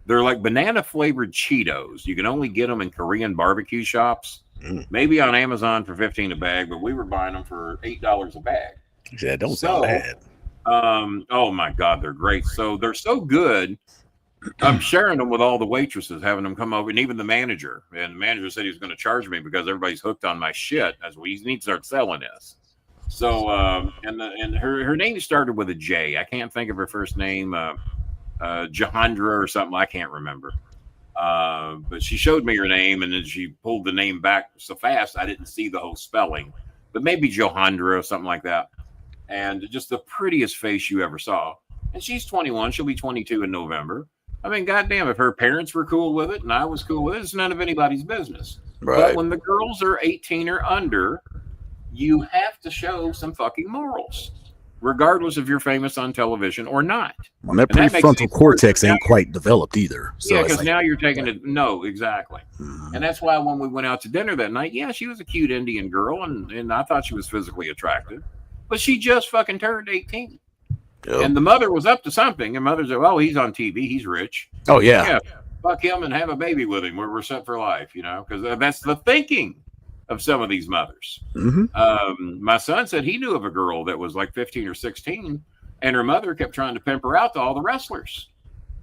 they're like banana-flavored Cheetos. You can only get them in Korean barbecue shops. Maybe on Amazon for $15 a bag, but we were buying them for $8 a bag. Yeah, don't sound bad. Oh my God, they're great. So they're so good. I'm sharing them with all the waitresses, having them come over, and even the manager. And the manager said he was going to charge me because everybody's hooked on my shit. As we need to start selling this. So, and her name started with a J. I can't think of her first name. Jahandra or something. I can't remember. But she showed me her name, and then she pulled the name back so fast I didn't see the whole spelling. But maybe Johandra or something like that. And just the prettiest face you ever saw. And she's 21. She'll be 22 in November. I mean, goddamn, if her parents were cool with it and I was cool with it, it's none of anybody's business. Right. But when the girls are 18 or under, you have to show some fucking morals, regardless if you're famous on television or not. Well, that prefrontal cortex ain't quite developed either. So yeah, because now you're taking it. No, exactly. And that's why when we went out to dinner that night, yeah, she was a cute Indian girl, and I thought she was physically attractive. But she just fucking turned 18. Yep. And the mother was up to something. And mother said, oh, he's on TV. He's rich. Oh, yeah. Yeah, fuck him and have a baby with him. We're set for life, you know, because that's the thinking of some of these mothers. My son said he knew of a girl that was like 15 or 16, and her mother kept trying to pimp her out to all the wrestlers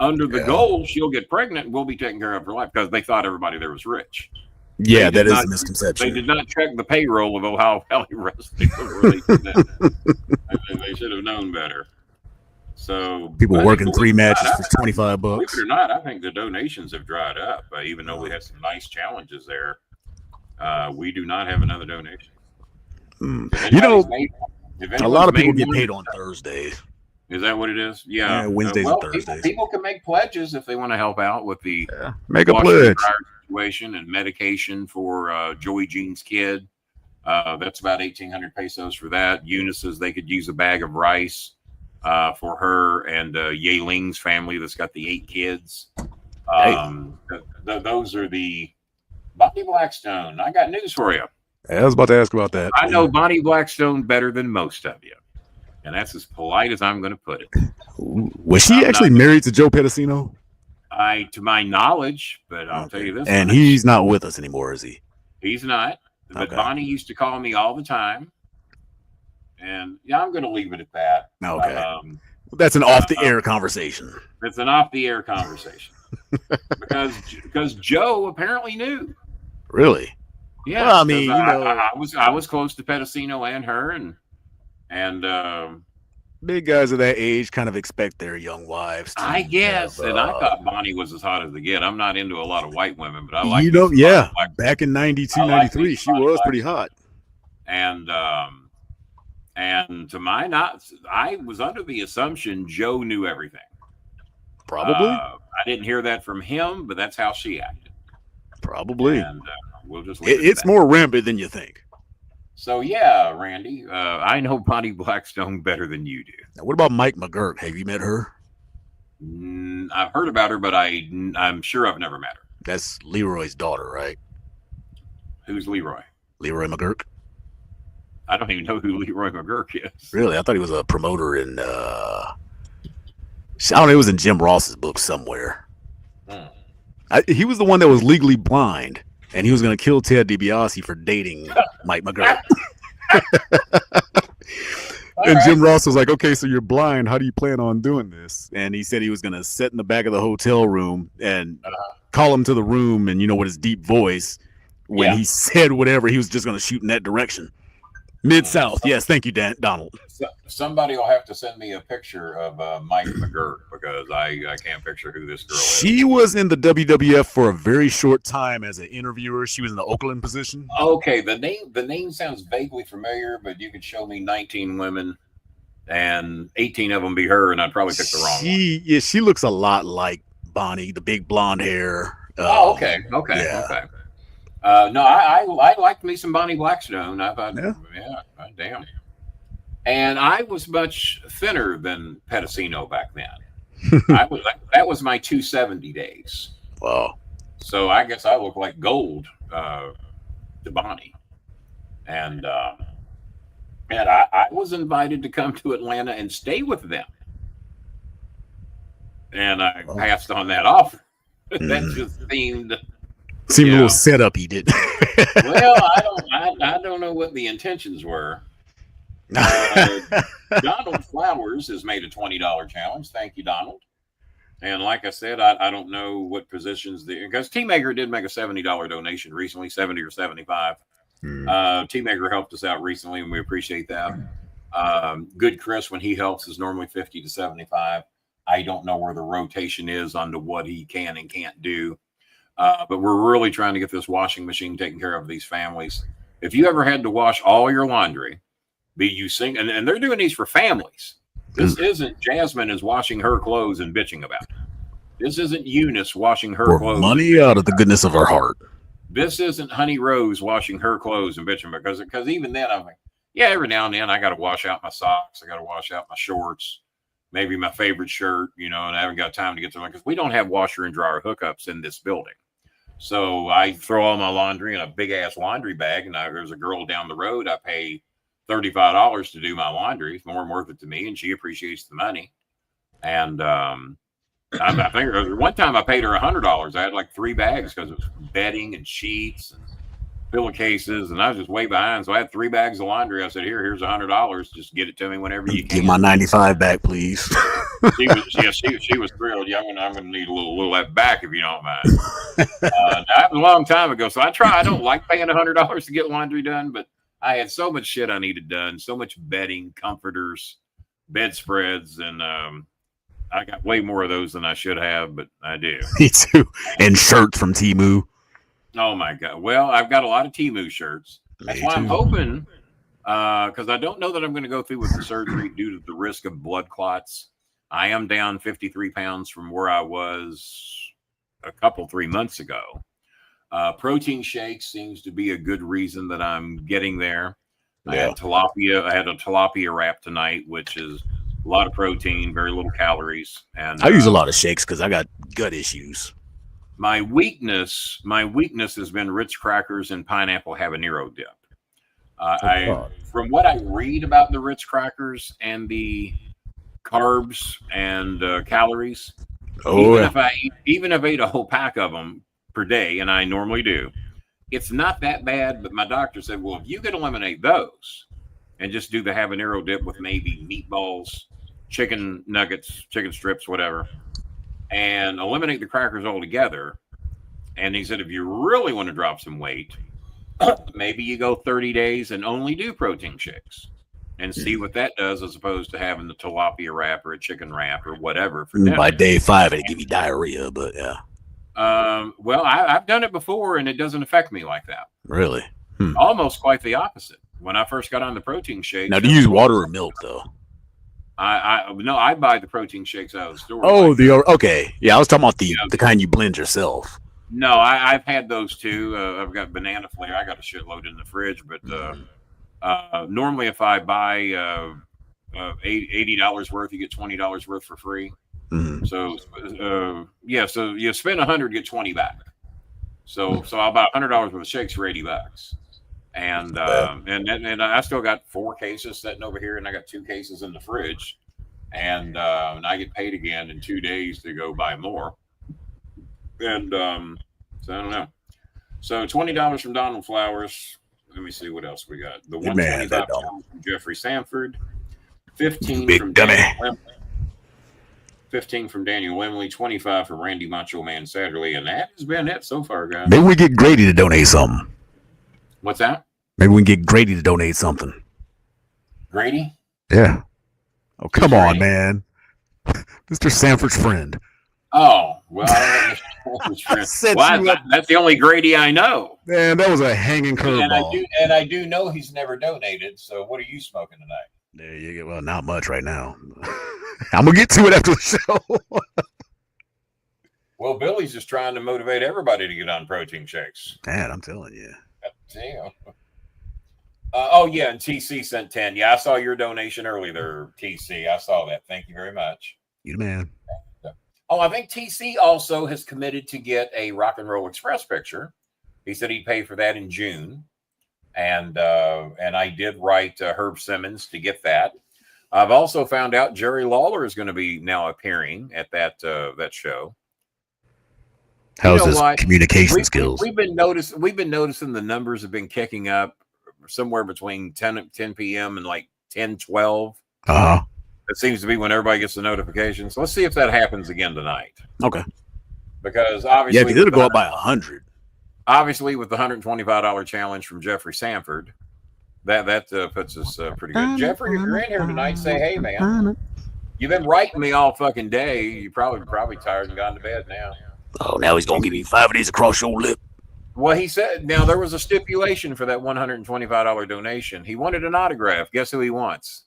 under the goal she'll get pregnant and we'll be taking care of her life because they thought everybody there was rich. Yeah, that is a misconception. They did not check the payroll of Ohio Valley Wrestling. They should have known better. So people working 3 matches for $25. Believe it or not, I think the donations have dried up. Even though we had some nice challenges there, we do not have another donation. You know, a lot of people get paid on Thursdays. Is that what it is? Yeah, Wednesdays and Thursdays. People can make pledges if they want to help out with the make a pledge situation and medication for Joey Jean's kid. That's about 1,800 pesos for that. Eunice says they could use a bag of rice for her and Ye Ling's family that's got the 8 kids. Those are the Bonnie Blackstone. I got news for you. I was about to ask about that. I know Bonnie Blackstone better than most of you. And that's as polite as I'm going to put it. Was she actually married to Joe Pedicino? To my knowledge, but I'll tell you this. And he's not with us anymore, is he? He's not. But Bonnie used to call me all the time. And yeah, I'm going to leave it at that. Okay. That's an off-the-air conversation. It's an off-the-air conversation. because Joe apparently knew. Really? Yeah. Well, I mean, I was close to Pedicino and her, and big guys of that age kind of expect their young wives to I guess. And I thought Bonnie was as hot as they get. I'm not into a lot of white women, but I like back in 92, 93, she was pretty hot. And And to my not, I was under the assumption Joe knew everything. Probably. I didn't hear that from him, but that's how she acted. Probably. And we'll just leave it It's at that. more rampant than you think. So yeah, Randy, I know Bonnie Blackstone better than you do. Now, what about Mike McGurk? Have you met her? I've heard about her, but I'm sure I've never met her. That's Leroy's daughter, right? Who's Leroy? Leroy McGurk. I don't even know who Leroy McGurk is. Really? I thought he was a promoter in I don't know, it was in Jim Ross's book somewhere. He was the one that was legally blind, and he was going to kill Ted DiBiase for dating Mike McGurk. And Jim Ross was like, okay, so you're blind. How do you plan on doing this? And he said he was going to sit in the back of the hotel room and call him to the room, and, with his deep voice, when he said whatever, he was just going to shoot in that direction. Mid-South. Yes, thank you, Donald. Somebody will have to send me a picture of Mike McGurk, because I can't picture who this girl is. She was in the WWF for a very short time as an interviewer. She was in the Oakland position. Okay, the name sounds vaguely familiar, but you could show me 19 women and 18 of them be her, and I'd probably pick the wrong one. Yeah, she looks a lot like Bonnie, the big blonde hair. Okay. No, I liked me some Bonnie Blackstone. I thought, damn. And I was much thinner than Pedicino back then. That was my 270 days. Wow. So I guess I look like gold to Bonnie. And I was invited to come to Atlanta and stay with them. And I passed on that offer. That just seemed a little setup he did. Well, I don't know what the intentions were. Donald Flowers has made a $20 challenge. Thank you, Donald. And like I said, I don't know what positions because T-Maker did make a $70 donation recently, 70 or 75. T-Maker helped us out recently, and we appreciate that. Good Chris, when he helps, is normally 50 to 75. I don't know where the rotation is onto what he can and can't do. But we're really trying to get this washing machine taken care of these families. If you ever had to wash all your laundry, and they're doing these for families. This isn't Jasmine is washing her clothes and bitching about it. This isn't Eunice washing her clothes. Money out of the goodness of her heart. This isn't Honey Rose washing her clothes and bitching because even then I'm like, yeah, every now and then I got to wash out my socks. I got to wash out my shorts, maybe my favorite shirt, and I haven't got time to get to them because we don't have washer and dryer hookups in this building. So I throw all my laundry in a big ass laundry bag, and there's a girl down the road. I pay $35 to do my laundry. It's more than worth it to me, and she appreciates the money. And I think one time I paid her $100. I had like 3 bags because it was bedding and sheets and pillowcases, and I was just way behind. So I had 3 bags of laundry. I said, here's $100. Just get it to me whenever you can. Give my 95 back, please. She was thrilled. Yeah, I'm going to need a little of that back if you don't mind. That was a long time ago. So I don't like paying $100 to get laundry done, but I had so much shit I needed done, so much bedding, comforters, bedspreads, and I got way more of those than I should have, but I do. Me too. And shirts from Temu. Oh my God. Well, I've got a lot of Temu shirts. That's why I'm hoping, because I don't know that I'm going to go through with the surgery due to the risk of blood clots. I am down 53 pounds from where I was 3 months ago. Protein shakes seems to be a good reason that I'm getting there. I had tilapia. I had a tilapia wrap tonight, which is a lot of protein, very little calories. And I use a lot of shakes because I got gut issues. My weakness has been Ritz crackers and pineapple habanero dip. From what I read about the Ritz crackers and the carbs and calories, even if I ate a whole pack of them per day, and I normally do, it's not that bad. But my doctor said, well, if you could eliminate those and just do the habanero dip with maybe meatballs, chicken nuggets, chicken strips, whatever, and eliminate the crackers altogether. And he said, if you really want to drop some weight, maybe you go 30 days and only do protein shakes and see what that does, as opposed to having the tilapia wrap or a chicken wrap or whatever for dinner. By day 5, it'll give you diarrhea, but yeah. Well, I've done it before, and it doesn't affect me like that. Really? Almost quite the opposite. when I first got on the protein shakes. Now, do you use water or milk though? I buy the protein shakes out of the store. Oh, like, okay. Yeah, I was talking about the kind you blend yourself. No, I've had those too. I've got banana flavor. I got a shitload in the fridge, but normally if I buy $80 worth, you get $20 worth for free. Mm-hmm. So so you spend 100, get 20 back. So I'll buy $100 worth of shakes for $80. And I still got 4 cases sitting over here, and I got 2 cases in the fridge, and I get paid again in 2 days to go buy more. And so I don't know. So $20 from Donald Flowers. Let me see what else we got. The $125 from Jeffrey Sanford, 15 from Daniel Wembley, 15 from Daniel Wembley, 25 from Randy Macho Man Satterley, and that has been it so far, guys. Maybe we get Grady to donate something. What's that? Maybe we can get Grady to donate something. Grady? Yeah. Oh, come on, man. Mr. Sanford's friend. Oh, well, I don't know Mr. Well, that's the only Grady I know. Man, that was a hanging curveball. And I do know he's never donated. So what are you smoking tonight? There you go. Well, not much right now. I'm going to get to it after the show. Well, Billy's just trying to motivate everybody to get on protein shakes. Man, I'm telling you. Damn. Oh, yeah, and TC sent 10. Yeah, I saw your donation early there, TC. I saw that. Thank you very much. You the man. Oh, I think TC also has committed to get a Rock and Roll Express picture. He said he'd pay for that in June. And I did write Herb Simmons to get that. I've also found out Jerry Lawler is going to be now appearing at that show. How's his communication skills? We've been noticing the numbers have been kicking up somewhere between 10 p.m. and like 10-12. Uh-huh. It seems to be when everybody gets the notifications. Let's see if that happens again tonight. Okay. Because obviously, yeah, because it'll go up by 100. Obviously, with the $125 challenge from Jeffrey Sanford, that puts us pretty good. Jeffrey, if you're in here tonight, say hey, man. You've been writing me all fucking day. You probably tired and gone to bed now. Oh, now he's gonna give you 5 of these across your lip. Well, he said. Now there was a stipulation for that $125 donation. He wanted an autograph. Guess who he wants?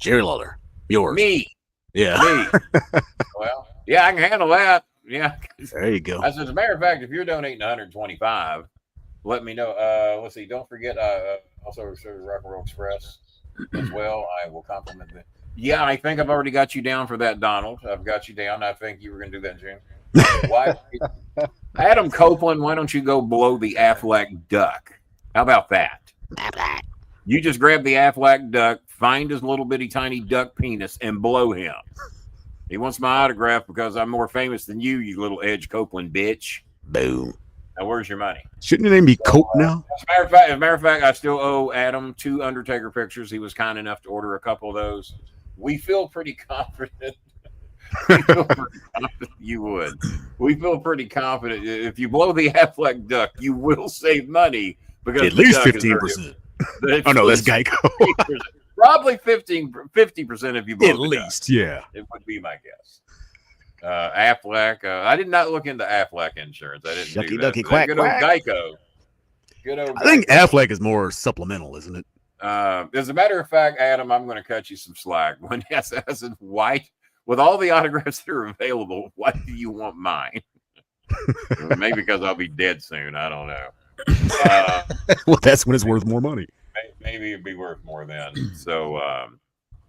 Jerry Lawler. Yours. Me. Yeah. Me. Well, yeah, I can handle that. Yeah. There you go. As a matter of fact, if you're donating 125, let me know. Let's see. Don't forget. Also, Rock and Roll Express as well. I will compliment that. Yeah, I think I've already got you down for that, Donald. I've got you down. I think you were going to do that, Jim. Why, Adam Copeland? Why don't you go blow the Affleck duck? How about that? You just grab the Affleck duck, find his little bitty tiny duck penis, and blow him. He wants my autograph because I'm more famous than you, you little Edge Copeland bitch. Boom. Now, where's your money? Shouldn't your name be Cope now? As a matter of fact, I still owe Adam 2 Undertaker pictures. He was kind enough to order a couple of those. We feel pretty confident. You would. We feel pretty confident. If you blow the Affleck duck, you will save money because at least 15%. Oh no, that's Geico. Probably 50% if you blow at the least, duck. yeah. It would be my guess. Affleck. I did not look into Affleck insurance. I didn't. Shucky do that. ducky quack Good quack. old Geico. Good old. I think Affleck is more supplemental, isn't it? As a matter of fact, Adam, I'm going to cut you some slack. When I said white, with all the autographs that are available, why do you want mine? Maybe because I'll be dead soon. I don't know. Well, that's when it's worth more money. Maybe it'd be worth more then. So,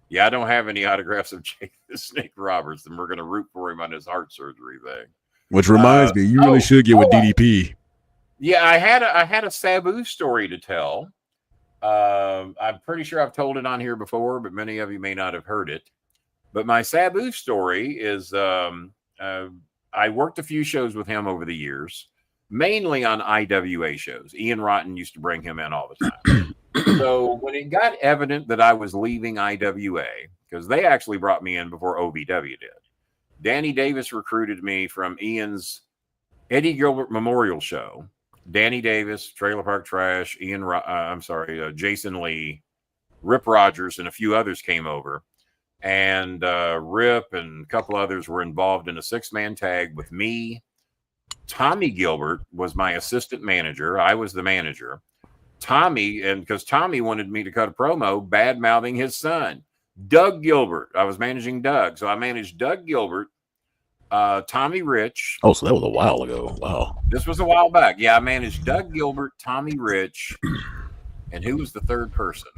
yeah, I don't have any autographs of Jake the Snake Roberts, and we're going to root for him on his heart surgery thing. Which reminds me, you really should get with DDP. Yeah, I had a Sabu story to tell. I'm pretty sure I've told it on here before, but many of you may not have heard it. But my Sabu story is I worked a few shows with him over the years, mainly on IWA shows. Ian Rotten used to bring him in all the time. So when it got evident that I was leaving IWA, because they actually brought me in before OVW did, Danny Davis recruited me from Ian's Eddie Gilbert Memorial Show. Danny Davis, Trailer Park Trash, Jason Lee, Rip Rogers, and a few others came over. And Rip and a couple others were involved in a 6-man tag with me. Tommy Gilbert was my assistant manager. I was the manager. Tommy, and because Tommy wanted me to cut a promo bad mouthing his son, Doug Gilbert. I was managing Doug, so I managed Doug Gilbert, Tommy Rich. Oh, so that was a while ago. Wow. This was a while back. Yeah, I managed Doug Gilbert, Tommy Rich, and who was the third person?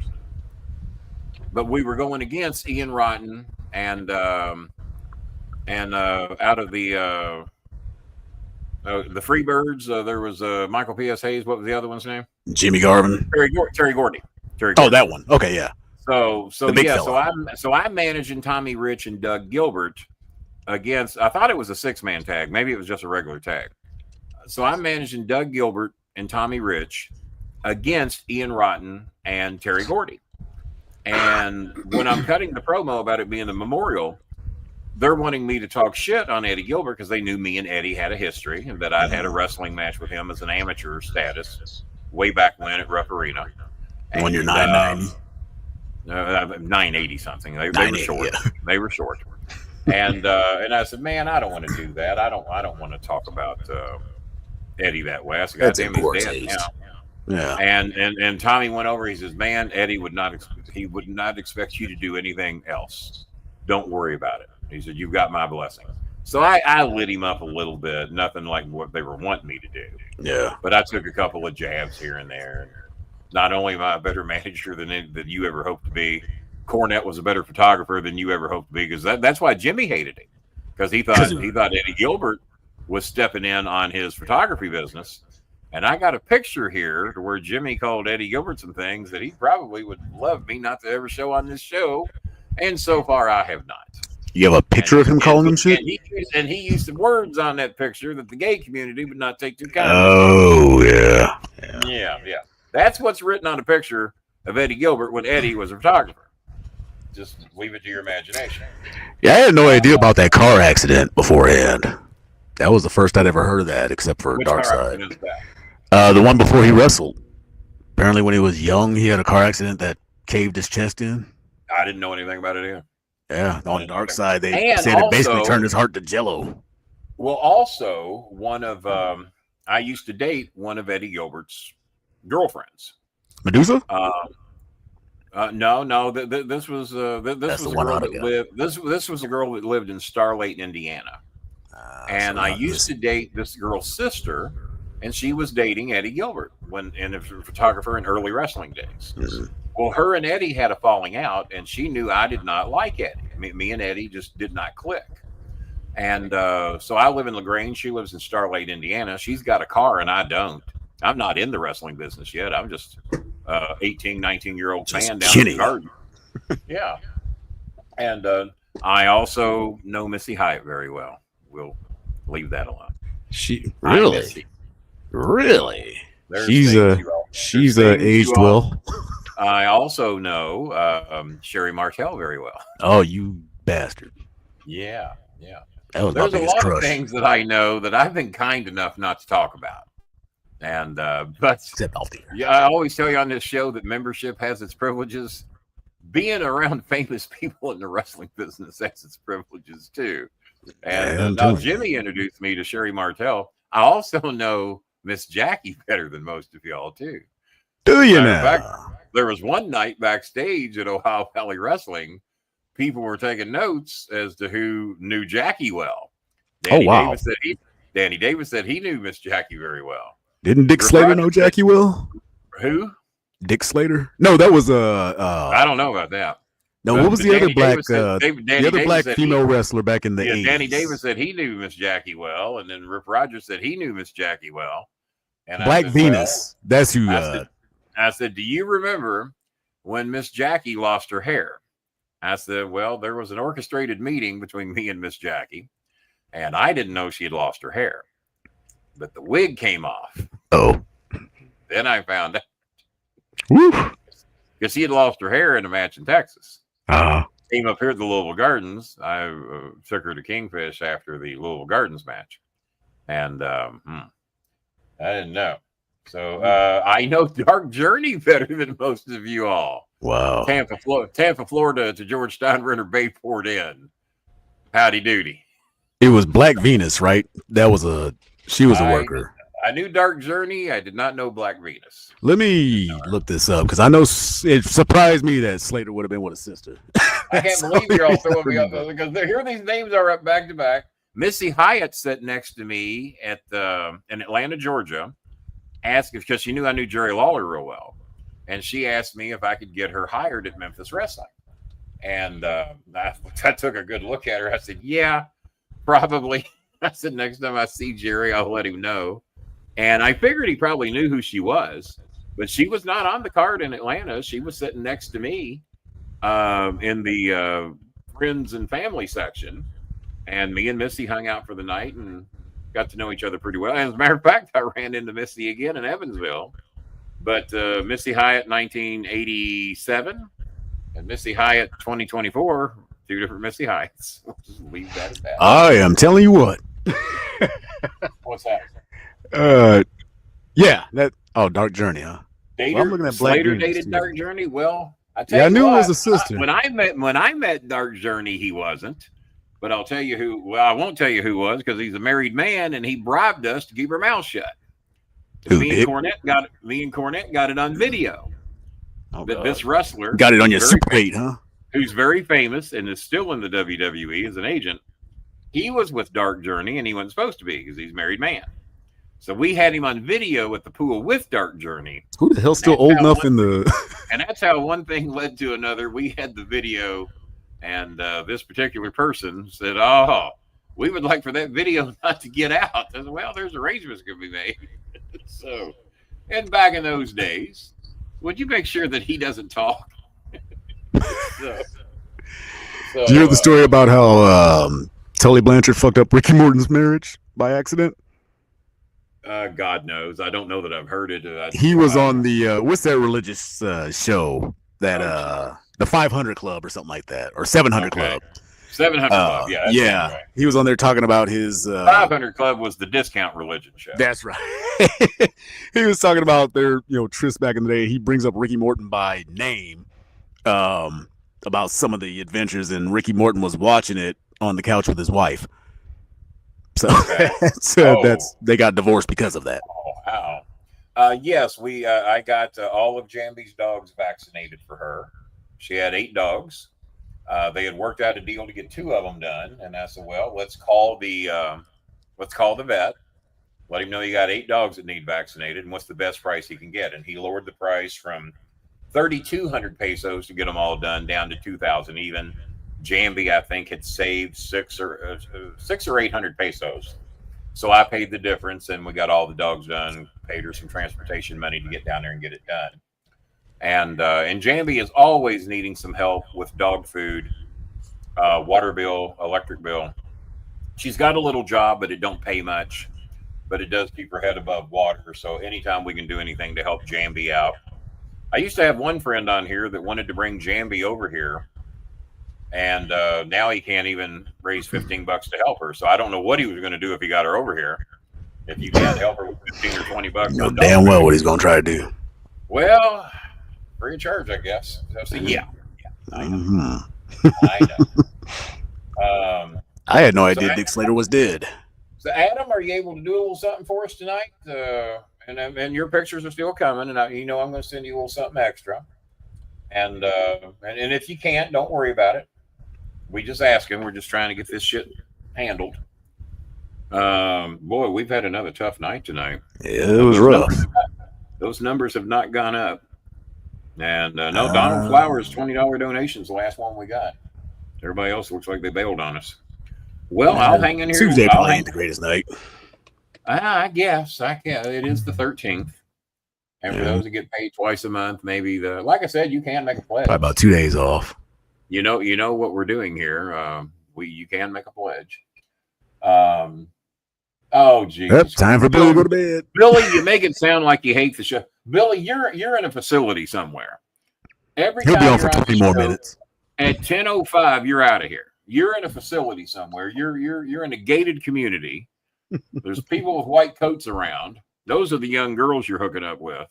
But we were going against Ian Rotten and out of the Freebirds, there was Michael P.S. Hayes. What was the other one's name? Jimmy Garvin. Terry Gordy. Oh, that one. Okay, yeah. So I'm managing Tommy Rich and Doug Gilbert against. I thought it was a 6-man tag. Maybe it was just a regular tag. So I'm managing Doug Gilbert and Tommy Rich against Ian Rotten and Terry Gordy. And when I'm cutting the promo about it being the memorial, they're wanting me to talk shit on Eddie Gilbert because they knew me and Eddie had a history and that I'd had a wrestling match with him as an amateur status way back when at Rupp Arena. When you're 990. 980 something. They were short. Yeah. They were short. And I said, man, I don't want to do that. I don't want to talk about Eddie that way. I said, God damn, he's dead now. Yeah. And Tommy went over. He says, man, Eddie would not expect you to do anything else. Don't worry about it. He said, you've got my blessing. So I lit him up a little bit. Nothing like what they were wanting me to do. Yeah. But I took a couple of jabs here and there. Not only am I a better manager than you ever hoped to be, Cornette was a better photographer than you ever hoped to be, because that's why Jimmy hated him, because he thought Eddie Gilbert was stepping in on his photography business. And I got a picture here to where Jimmy called Eddie Gilbert some things that he probably would love me not to ever show on this show. And so far, I have not. You have a picture of him calling him shit? And he used some words on that picture that the gay community would not take too kindly. Oh, yeah. Yeah. That's what's written on a picture of Eddie Gilbert when Eddie was a photographer. Just leave it to your imagination. Yeah, I had no idea about that car accident beforehand. That was the first I'd ever heard of that, except for Dark Side. The one before he wrestled. Apparently, when he was young, he had a car accident that caved his chest in. I didn't know anything about it either. Yeah, on Dark Side, they said it basically turned his heart to jello. Well, also, one of I used to date one of Eddie Gilbert's girlfriends. Medusa? No. This was a girl that lived in Starlight, Indiana. And I used to date this girl's sister, and she was dating Eddie Gilbert and a photographer in early wrestling days. Mm-hmm. Well, her and Eddie had a falling out, and she knew I did not like Eddie. Me and Eddie just did not click. And so I live in LaGrange. She lives in Starlight, Indiana. She's got a car, and I don't. I'm not in the wrestling business yet. I'm just 18, 19-year-old fan down in the garden. Yeah. And I also know Missy Hyatt very well. We'll leave that alone. Really? She's aged well. I also know Sherry Martel very well. Oh, you bastard. Yeah. That was There's my biggest a lot crush. of things that I know that I've been kind enough not to talk about. And but except off the air. Yeah, I always tell you on this show that membership has its privileges. Being around famous people in the wrestling business has its privileges too. And now Jimmy introduced me to Sherry Martel. I also know Miss Jackie better than most of y'all too. Do you know? Fact, there was one night backstage at Ohio Valley Wrestling, people were taking notes as to who knew Jackie well. Danny Davis said he knew Miss Jackie very well. Didn't Dick Slater know Jackie well? Who? Dick Slater? No, that was I don't know about that. No, what was the other black female wrestler back in the 80s? Danny Davis said he knew Miss Jackie well, and then Rip Rogers said he knew Miss Jackie well. And Black Venus. That's who. I said, do you remember when Miss Jackie lost her hair? I said, well, there was an orchestrated meeting between me and Miss Jackie, and I didn't know she had lost her hair. But the wig came off. Oh. Then I found out. Woo. Because she had lost her hair in a match in Texas. Uh-huh. Came up here at the Louisville Gardens. I took her to Kingfish after the Louisville Gardens match. And I didn't know. So I know Dark Journey better than most of you all. Wow. Tampa, Florida to George Steinbrenner Bayport Inn. Howdy doody. It was Black Venus, right? She was a worker. I knew Dark Journey. I did not know Black Venus. Let me look this up because I know it surprised me that Slater would have been with a sister. I can't believe you're all throwing me up because here these names are up back to back. Missy Hyatt sat next to me at in Atlanta, Georgia, asked because she knew I knew Jerry Lawler real well, and she asked me if I could get her hired at Memphis Wrestling. And I took a good look at her. I said, "Yeah, probably." I said, "Next time I see Jerry, I'll let him know." And I figured he probably knew who she was, but she was not on the card in Atlanta. She was sitting next to me in the friends and family section. And me and Missy hung out for the night and got to know each other pretty well. As a matter of fact, I ran into Missy again in Evansville. But Missy Hyatt 1987 and Missy Hyatt 2024, two different Missy Hyatts. We'll just leave that at that. I am telling you what. What's that? Yeah, Dark Journey, huh? Dater, I'm looking at Black Slater Venus, dated too. Dark Journey. Well, I knew what, it was a sister. When I met Dark Journey, he wasn't. But I'll tell you who. Well, I won't tell you who was because he's a married man and he bribed us to keep our mouth shut. Me and Cornette got it on video. Oh, this wrestler got it on your Super 8, huh? Who's very famous and is still in the WWE as an agent. He was with Dark Journey and he wasn't supposed to be because he's a married man. So we had him on video at the pool with Dark Journey. Who the hell's still old enough in the... And that's how one thing led to another. We had the video, and this particular person said, "Oh, we would like for that video not to get out." I said, "Well, there's arrangements can be made." So, and back in those days, would you make sure that he doesn't talk? So, Did you hear the story about how Tully Blanchard fucked up Ricky Morton's marriage by accident? God knows. I don't know that I've heard it. He was on the what's that religious show that the 500 Club or something like that, or 700 Club. 700 Club, yeah. Yeah, right. He was on there talking about his 500 Club was the discount religion show. That's right. He was talking about their tryst back in the day. He brings up Ricky Morton by name about some of the adventures, and Ricky Morton was watching it on the couch with his wife. So, that's they got divorced because of that. Oh, wow. Yes, I got all of Jambi's dogs vaccinated for her. She had 8 dogs. They had worked out a deal to get 2 of them done, and I said, "Well, let's call the vet. Let him know you got 8 dogs that need vaccinated, and what's the best price he can get." And he lowered the price from 3,200 pesos to get them all done down to 2,000 even. Jambi, I think, had saved 600 or 800 pesos. So I paid the difference, and we got all the dogs done, paid her some transportation money to get down there and get it done. And Jambi is always needing some help with dog food, water bill, electric bill. She's got a little job, but it don't pay much, but it does keep her head above water. So anytime we can do anything to help Jambi out. I used to have one friend on here that wanted to bring Jambi over here. And now he can't even raise $15 to help her. So I don't know what he was going to do if he got her over here. If you can't help her with $15 or $20, you know damn well what he's going to try to do. Well, free of charge, I guess. So, yeah, I know. I know. I had no idea Dick Slater was dead. So, Adam, are you able to do a little something for us tonight? And your pictures are still coming, and I'm going to send you a little something extra. And if you can't, don't worry about it. We just ask him. We're just trying to get this shit handled. Boy, we've had another tough night tonight. Yeah, it was rough. Those numbers have not gone up. And no, Donald Flowers, $20 donations, the last one we got. Everybody else looks like they bailed on us. Well, I'll hang in here. Tuesday probably ain't the greatest night. I guess. It is the 13th. And for those that get paid twice a month, maybe like I said, you can make a pledge. Probably about 2 days off. You know what we're doing here. You can make a pledge. Oh, geez. Yep, time for Billy to go to bed. Billy, you make it sound like you hate the show. Billy, you're in a facility somewhere. He'll be on for 20 more minutes. At 10:05, you're out of here. You're in a facility somewhere. You're in a gated community. There's people with white coats around. Those are the young girls you're hooking up with,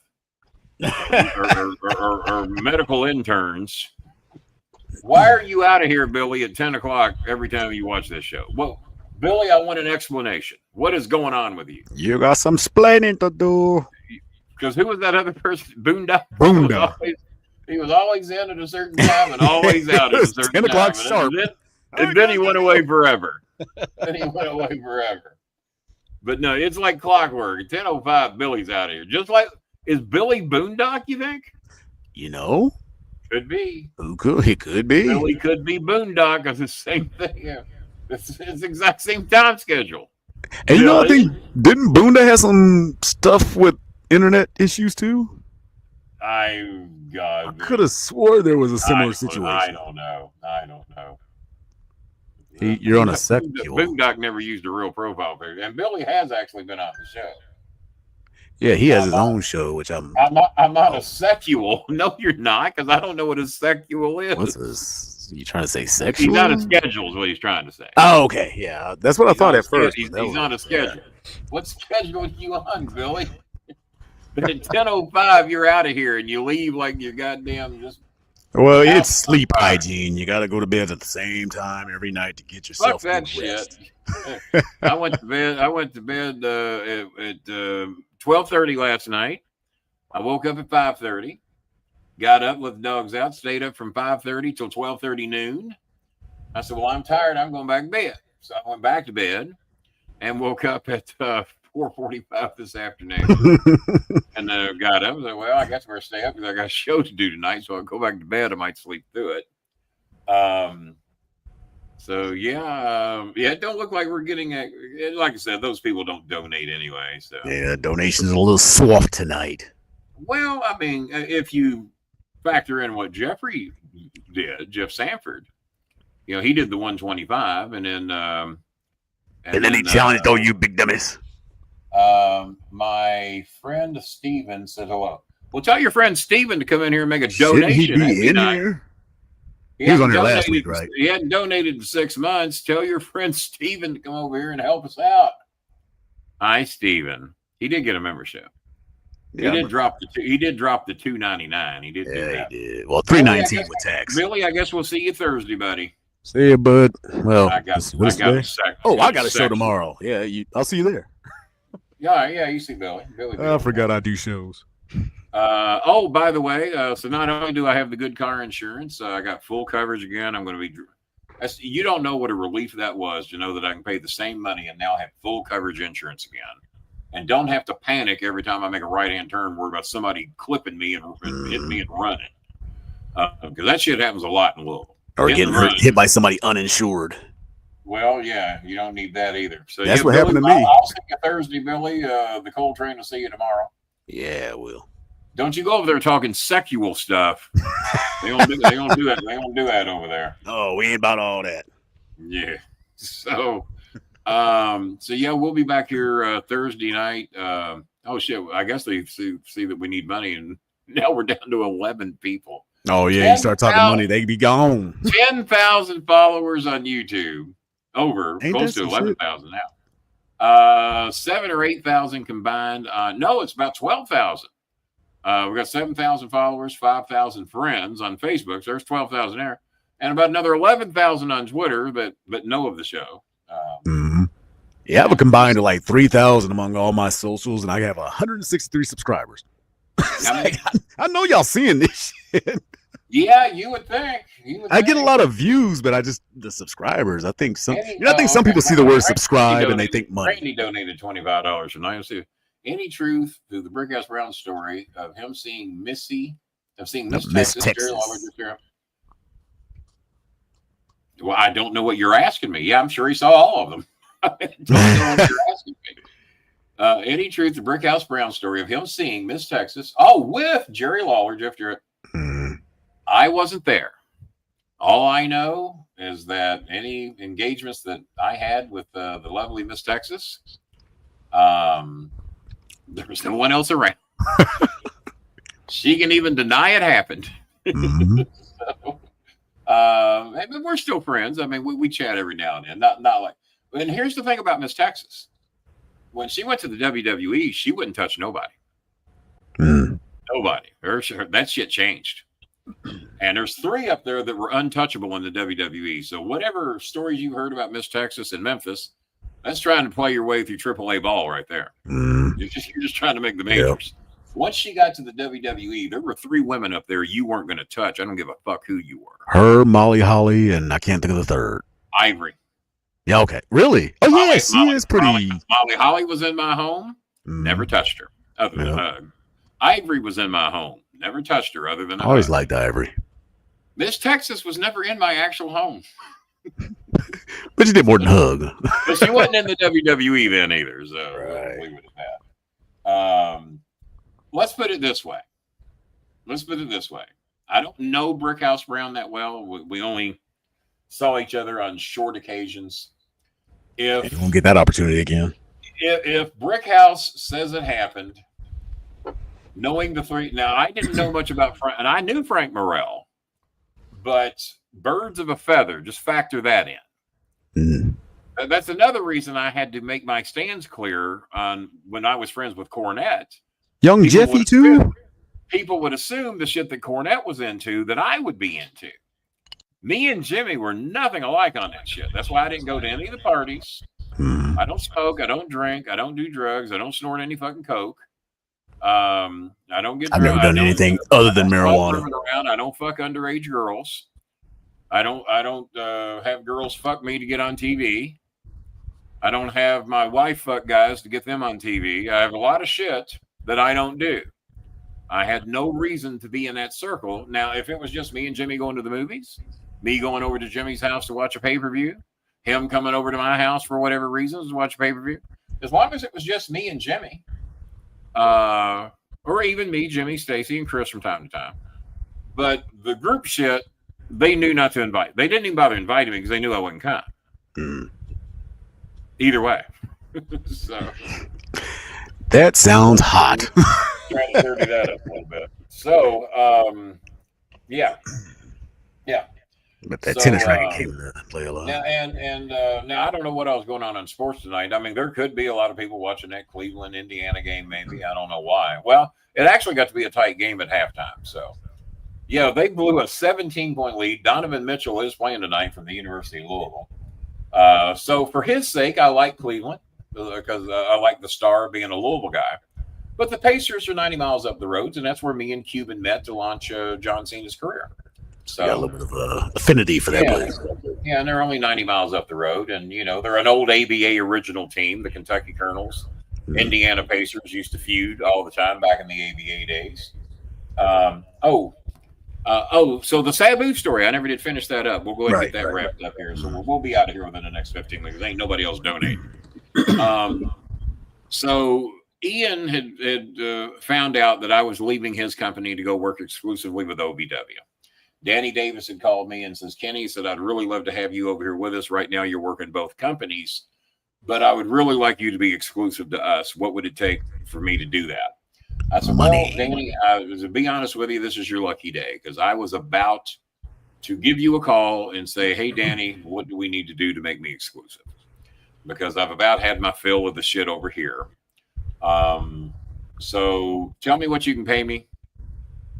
or medical interns. Why are you out of here, Billy, at 10 o'clock every time you watch this show? Well, Billy, I want an explanation. What is going on with you? You got some splaining to do. Because who was that other person? Boondock. Boondock. He was always in at a certain time and always out at a certain 10 o'clock time. sharp. And then he went away forever. But no, it's like clockwork. At 10:05, Billy's out of here. Just like, is Billy Boondock, you think? You know? Could be. Who could? He could be. Billy could be Boondock. It's the same thing. Yeah. It's the exact same time schedule. And you know, I think, didn't Boondock have some stuff with internet issues too? I could have swore there was a similar situation. I don't know. You're on a sexual. Boondock never used a real profile picture, and Billy has actually been on the show. Yeah, he has his own show, which I'm not a sexual. No, you're not, because I don't know what a sexual is. What's this? You trying to say sexual? He's not a schedule, is what he's trying to say. Oh, okay, yeah, that's what I thought at first. He's on a schedule. Yeah. What schedule are you on, Billy? But at 10:05, you're out of here, and you leave like you're goddamn just. Well, it's sleep hygiene. You got to go to bed at the same time every night to get yourself. Fuck that shit. I went to bed at 12:30 last night. I woke up at 5:30. Got up, let the dogs out, stayed up from 5:30 till 12:30 noon. I said, well, I'm tired. I'm going back to bed. So I went back to bed and woke up at 4:45 this afternoon. And then got up and said, well, I guess we're going to stay up because I got a show to do tonight. So I'll go back to bed. I might sleep through it. It don't look like we're getting like I said, those people don't donate anyway. So yeah, donations are a little soft tonight. Well, I mean, if you factor in what Jeffrey did, Jeff Sanford, you know, he did the 125, and then he challenged all you big dummies. My friend Steven said hello. Well, tell your friend Steven to come in here and make a Shouldn't donation. He be in here? He was on here last week, right? He hadn't donated in 6 months. Tell your friend Steven to come over here and help us out. Hi, Steven. He did get a membership. Yeah, he did drop the $2.99. He did do that. He did. Well, $3.19 with tax. Billy, I guess we'll see you Thursday, buddy. See you, bud. Well, I got a show tomorrow. Yeah, I'll see you there. Yeah, you see Billy. I forgot I do shows. By the way, so not only do I have the good car insurance, I got full coverage again. I'm going to be. You don't know what a relief that was to know that I can pay the same money and now have full coverage insurance again, and don't have to panic every time I make a right-hand turn, worried about somebody clipping me and hitting me and running. Because that shit happens a lot in Louisville. Or getting hit by somebody uninsured. Well, yeah, you don't need that either. So that's what happened to me. I'll see you Thursday, Billy. The Coletranes will see you tomorrow. Yeah, I will. Don't you go over there talking sexual stuff. They don't do that. They don't do that over there. Oh, we ain't about all that. Yeah. So yeah, we'll be back here Thursday night. Oh shit! I guess they see that we need money, and now we're down to 11 people. Oh yeah, you start talking money, they be gone. 10,000 followers on YouTube. Close to 11,000 now. 7,000 or 8,000 combined. No, it's about 12,000. We've got 7,000 followers, 5,000 friends on Facebook. So there's 12,000 there, and about another 11,000 on Twitter, but know of the show. Yeah, I have a combined of like 3,000 among all my socials, and I have 163 subscribers. I know y'all seeing this shit. Yeah, you would think. I get a lot of views, but the subscribers. I think some people see the word subscribe and they think money. Randy donated $25 tonight. Any truth to the Brickhouse Brown story of him seeing Miss Texas? Well, I don't know what you're asking me. Yeah, I'm sure he saw all of them. I don't know what you're asking me. Any truth to Brickhouse Brown story of him seeing Miss Texas? Oh, with Jerry Lawler, Jeff Jarrett. I wasn't there. All I know is that any engagements that I had with the lovely Miss Texas, there was no one else around. She can even deny it happened. So, we're still friends. I mean, we chat every now and then. Not like. And here's the thing about Miss Texas. When she went to the WWE, she wouldn't touch nobody. Nobody. That shit changed. And there's 3 up there that were untouchable in the WWE. So whatever stories you heard about Miss Texas in Memphis, That's trying to play your way through AAA ball right there. Mm. You're just trying to make the majors. Yep. Once she got to the WWE, there were 3 women up there you weren't going to touch. I don't give a fuck who you were. Her, Molly Holly, and I can't think of the third. Ivory. Yeah, okay. Really? Oh, yes, she is pretty. Molly Holly was in my home. Never touched her other than a hug. Ivory was in my home. Never touched her other than a always hug. liked Ivory. Miss Texas was never in my actual home. But you did more than hug. But she wasn't in the WWE then either, so right. we'll leave it at that. Let's put it this way. I don't know Brickhouse Brown that well. We only saw each other on short occasions. If you won't get that opportunity again. If Brickhouse says it happened, knowing the 3, now I didn't know much about Frank, and I knew Frank Morrell, but birds of a feather, just factor that in. That's another reason I had to make my stands clear on when I was friends with Cornette. Young Jeffy too. People would assume the shit that Cornette was into that I would be into. Me and Jimmy were nothing alike on that shit. That's why I didn't go to any of the parties. I don't smoke. I don't drink. I don't do drugs. I don't snort any fucking coke. I don't get. I've never done anything other than marijuana. I don't fuck underage girls. I don't have girls fuck me to get on TV. I don't have my wife fuck guys to get them on TV. I have a lot of shit that I don't do. I had no reason to be in that circle. Now, if it was just me and Jimmy going to the movies, me going over to Jimmy's house to watch a pay-per-view, him coming over to my house for whatever reasons to watch a pay-per-view, as long as it was just me and Jimmy, or even me, Jimmy, Stacy, and Chris from time to time. But the group shit, they knew not to invite. They didn't even bother inviting me because they knew I wasn't coming. Either way. So that sounds hot. Trying to dirty that up a little bit. So, yeah. But that tennis racket came to play a lot. Now, now I don't know what else going on sports tonight. I mean, there could be a lot of people watching that Cleveland, Indiana game. Maybe I don't know why. Well, it actually got to be a tight game at halftime. So, yeah, they blew a 17-point lead. Donovan Mitchell is playing tonight from the University of Louisville. So for his sake, I like Cleveland because I like the star being a Louisville guy. But the Pacers are 90 miles up the road, and that's where me and Cuban met to launch John Cena's career. So got a little bit of affinity for that place. Yeah, and they're only 90 miles up the road, and they're an old ABA original team, the Kentucky Colonels. Indiana Pacers used to feud all the time back in the ABA days. So the Sabu story, I never did finish that up. We'll go ahead and get that wrapped up here. So we'll be out of here within the next 15 minutes. Ain't nobody else donating. So Ian had found out that I was leaving his company to go work exclusively with OVW. Danny Davis had called me and says, Kenny, said, I'd really love to have you over here with us. Right now you're working both companies, but I would really like you to be exclusive to us. What would it take for me to do that? I said, money. Well, Danny, to be honest with you, this is your lucky day because I was about to give you a call and say, hey, Danny, what do we need to do to make me exclusive? Because I've about had my fill of the shit over here. So tell me what you can pay me.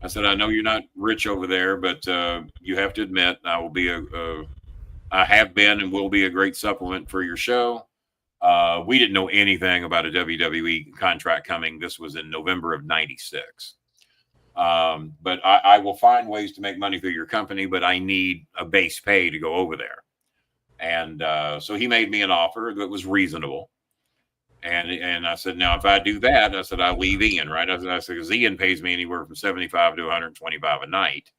I said, I know you're not rich over there, but you have to admit I will be I have been and will be a great supplement for your show. We didn't know anything about a WWE contract coming. This was in November of '96. But I will find ways to make money through your company, but I need a base pay to go over there. And so he made me an offer that was reasonable. And I said, now, if I do that, I said, I'll leave Ian, right? I said, because Ian pays me anywhere from $75 to $125 a night,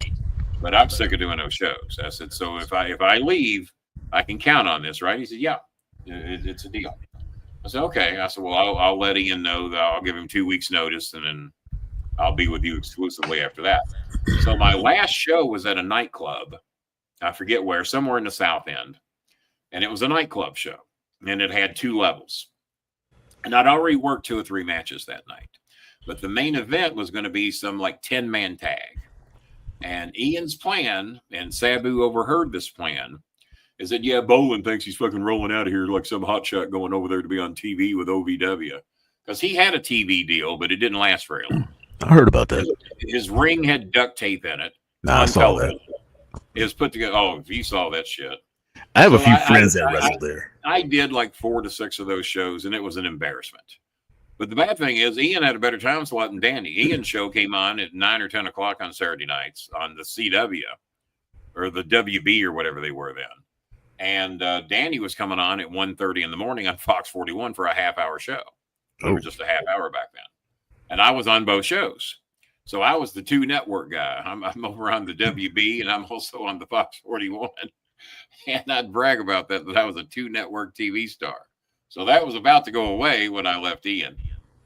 but I'm sick of doing those shows. I said, so if I leave, I can count on this, right? He said, yeah, it's a deal. I said, okay. I said, well, I'll let Ian know that I'll give him 2 weeks notice and then I'll be with you exclusively after that. So my last show was at a nightclub. I forget where, somewhere in the South End. And it was a nightclub show and it had 2 levels. And I'd already worked 2 or 3 matches that night. But the main event was going to be some like 10-man tag. And Ian's plan, and Sabu overheard this plan, is that, yeah, Bolin thinks he's fucking rolling out of here like some hotshot going over there to be on TV with OVW. Because he had a TV deal, but it didn't last very long. I heard about that. His ring had duct tape in it. I saw that. It was put together. Oh, if you saw that shit. I have a So few friends that wrestled there. I did like 4 to 6 of those shows, and it was an embarrassment. But the bad thing is, Ian had a better time slot than Danny. Ian's show came on at 9 or 10 o'clock on Saturday nights on the CW or the WB or whatever they were then. And Danny was coming on at 1:30 in the morning on Fox 41 for a half-hour show. It was just a half hour back then. And I was on both shows. So I was the 2 network guy. I'm over on the WB, and I'm also on the Fox 41. And I'd brag about that I was a 2 network TV star. So that was about to go away when I left Ian.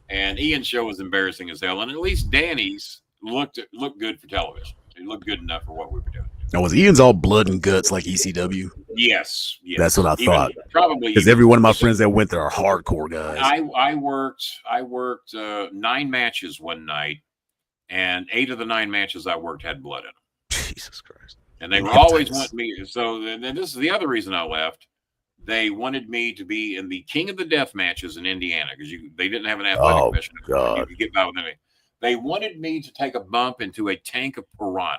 And Ian's show was embarrassing as hell. And at least Danny's looked good for television. It looked good enough for what we were doing. Now, was Ian's all blood and guts like ECW? Yes. That's what I thought. Probably. Because every one of my friends that went there are hardcore guys. I worked 9 matches one night, and 8 of the 9 matches I worked had blood in them. Jesus Christ. And they were always wanting me. So then this is the other reason I left. They wanted me to be in the King of the Death matches in Indiana because they didn't have an athletic commission. God. You could get by with anything. They wanted me to take a bump into a tank of piranha.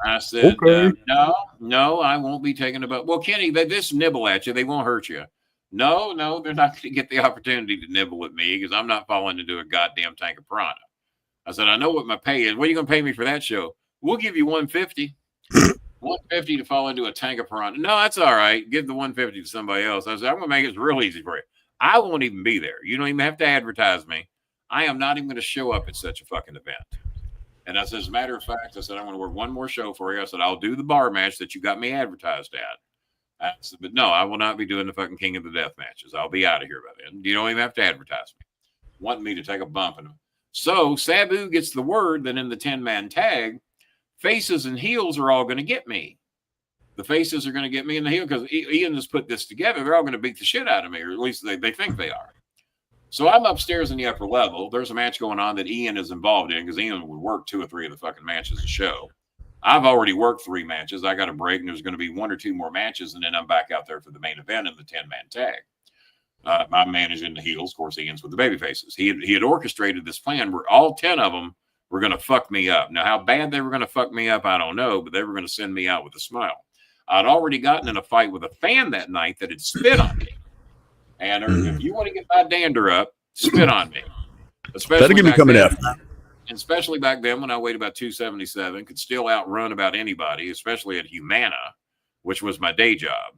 I said, okay. No, I won't be taking a bump. Well, Kenny, they just nibble at you. They won't hurt you. No, they're not going to get the opportunity to nibble at me because I'm not falling into a goddamn tank of piranha. I said, I know what my pay is. What are you going to pay me for that show? We'll give you $150. $150 to fall into a tank of piranha. No, that's all right. Give the $150 to somebody else. I said, I'm going to make it real easy for you. I won't even be there. You don't even have to advertise me. I am not even going to show up at such a fucking event. And I said, as a matter of fact, I said, I'm going to work one more show for you. I said, I'll do the bar match that you got me advertised at. I said, but no, I will not be doing the fucking King of the Death matches. I'll be out of here by then. You don't even have to advertise me. Wanting me to take a bump. So Sabu gets the word that in the 10-man tag, faces and heels are all going to get me. The faces are going to get me in the heel because Ian has put this together. They're all going to beat the shit out of me, or at least they think they are. So I'm upstairs in the upper level. There's a match going on that Ian is involved in because Ian would work 2 or 3 of the fucking matches a show. I've already worked 3 matches. I got a break, and there's going to be 1 or 2 more matches, and then I'm back out there for the main event in the 10-man tag. I'm managing the heels. Of course, Ian's with the baby faces. He had orchestrated this plan where all 10 of them were going to fuck me up. Now, how bad they were going to fuck me up, I don't know, but they were going to send me out with a smile. I'd already gotten in a fight with a fan that night that had spit on me. And if you want to get my dander up, spit on me. Better give me coming after. Especially back then when I weighed about 277, could still outrun about anybody, especially at Humana, which was my day job.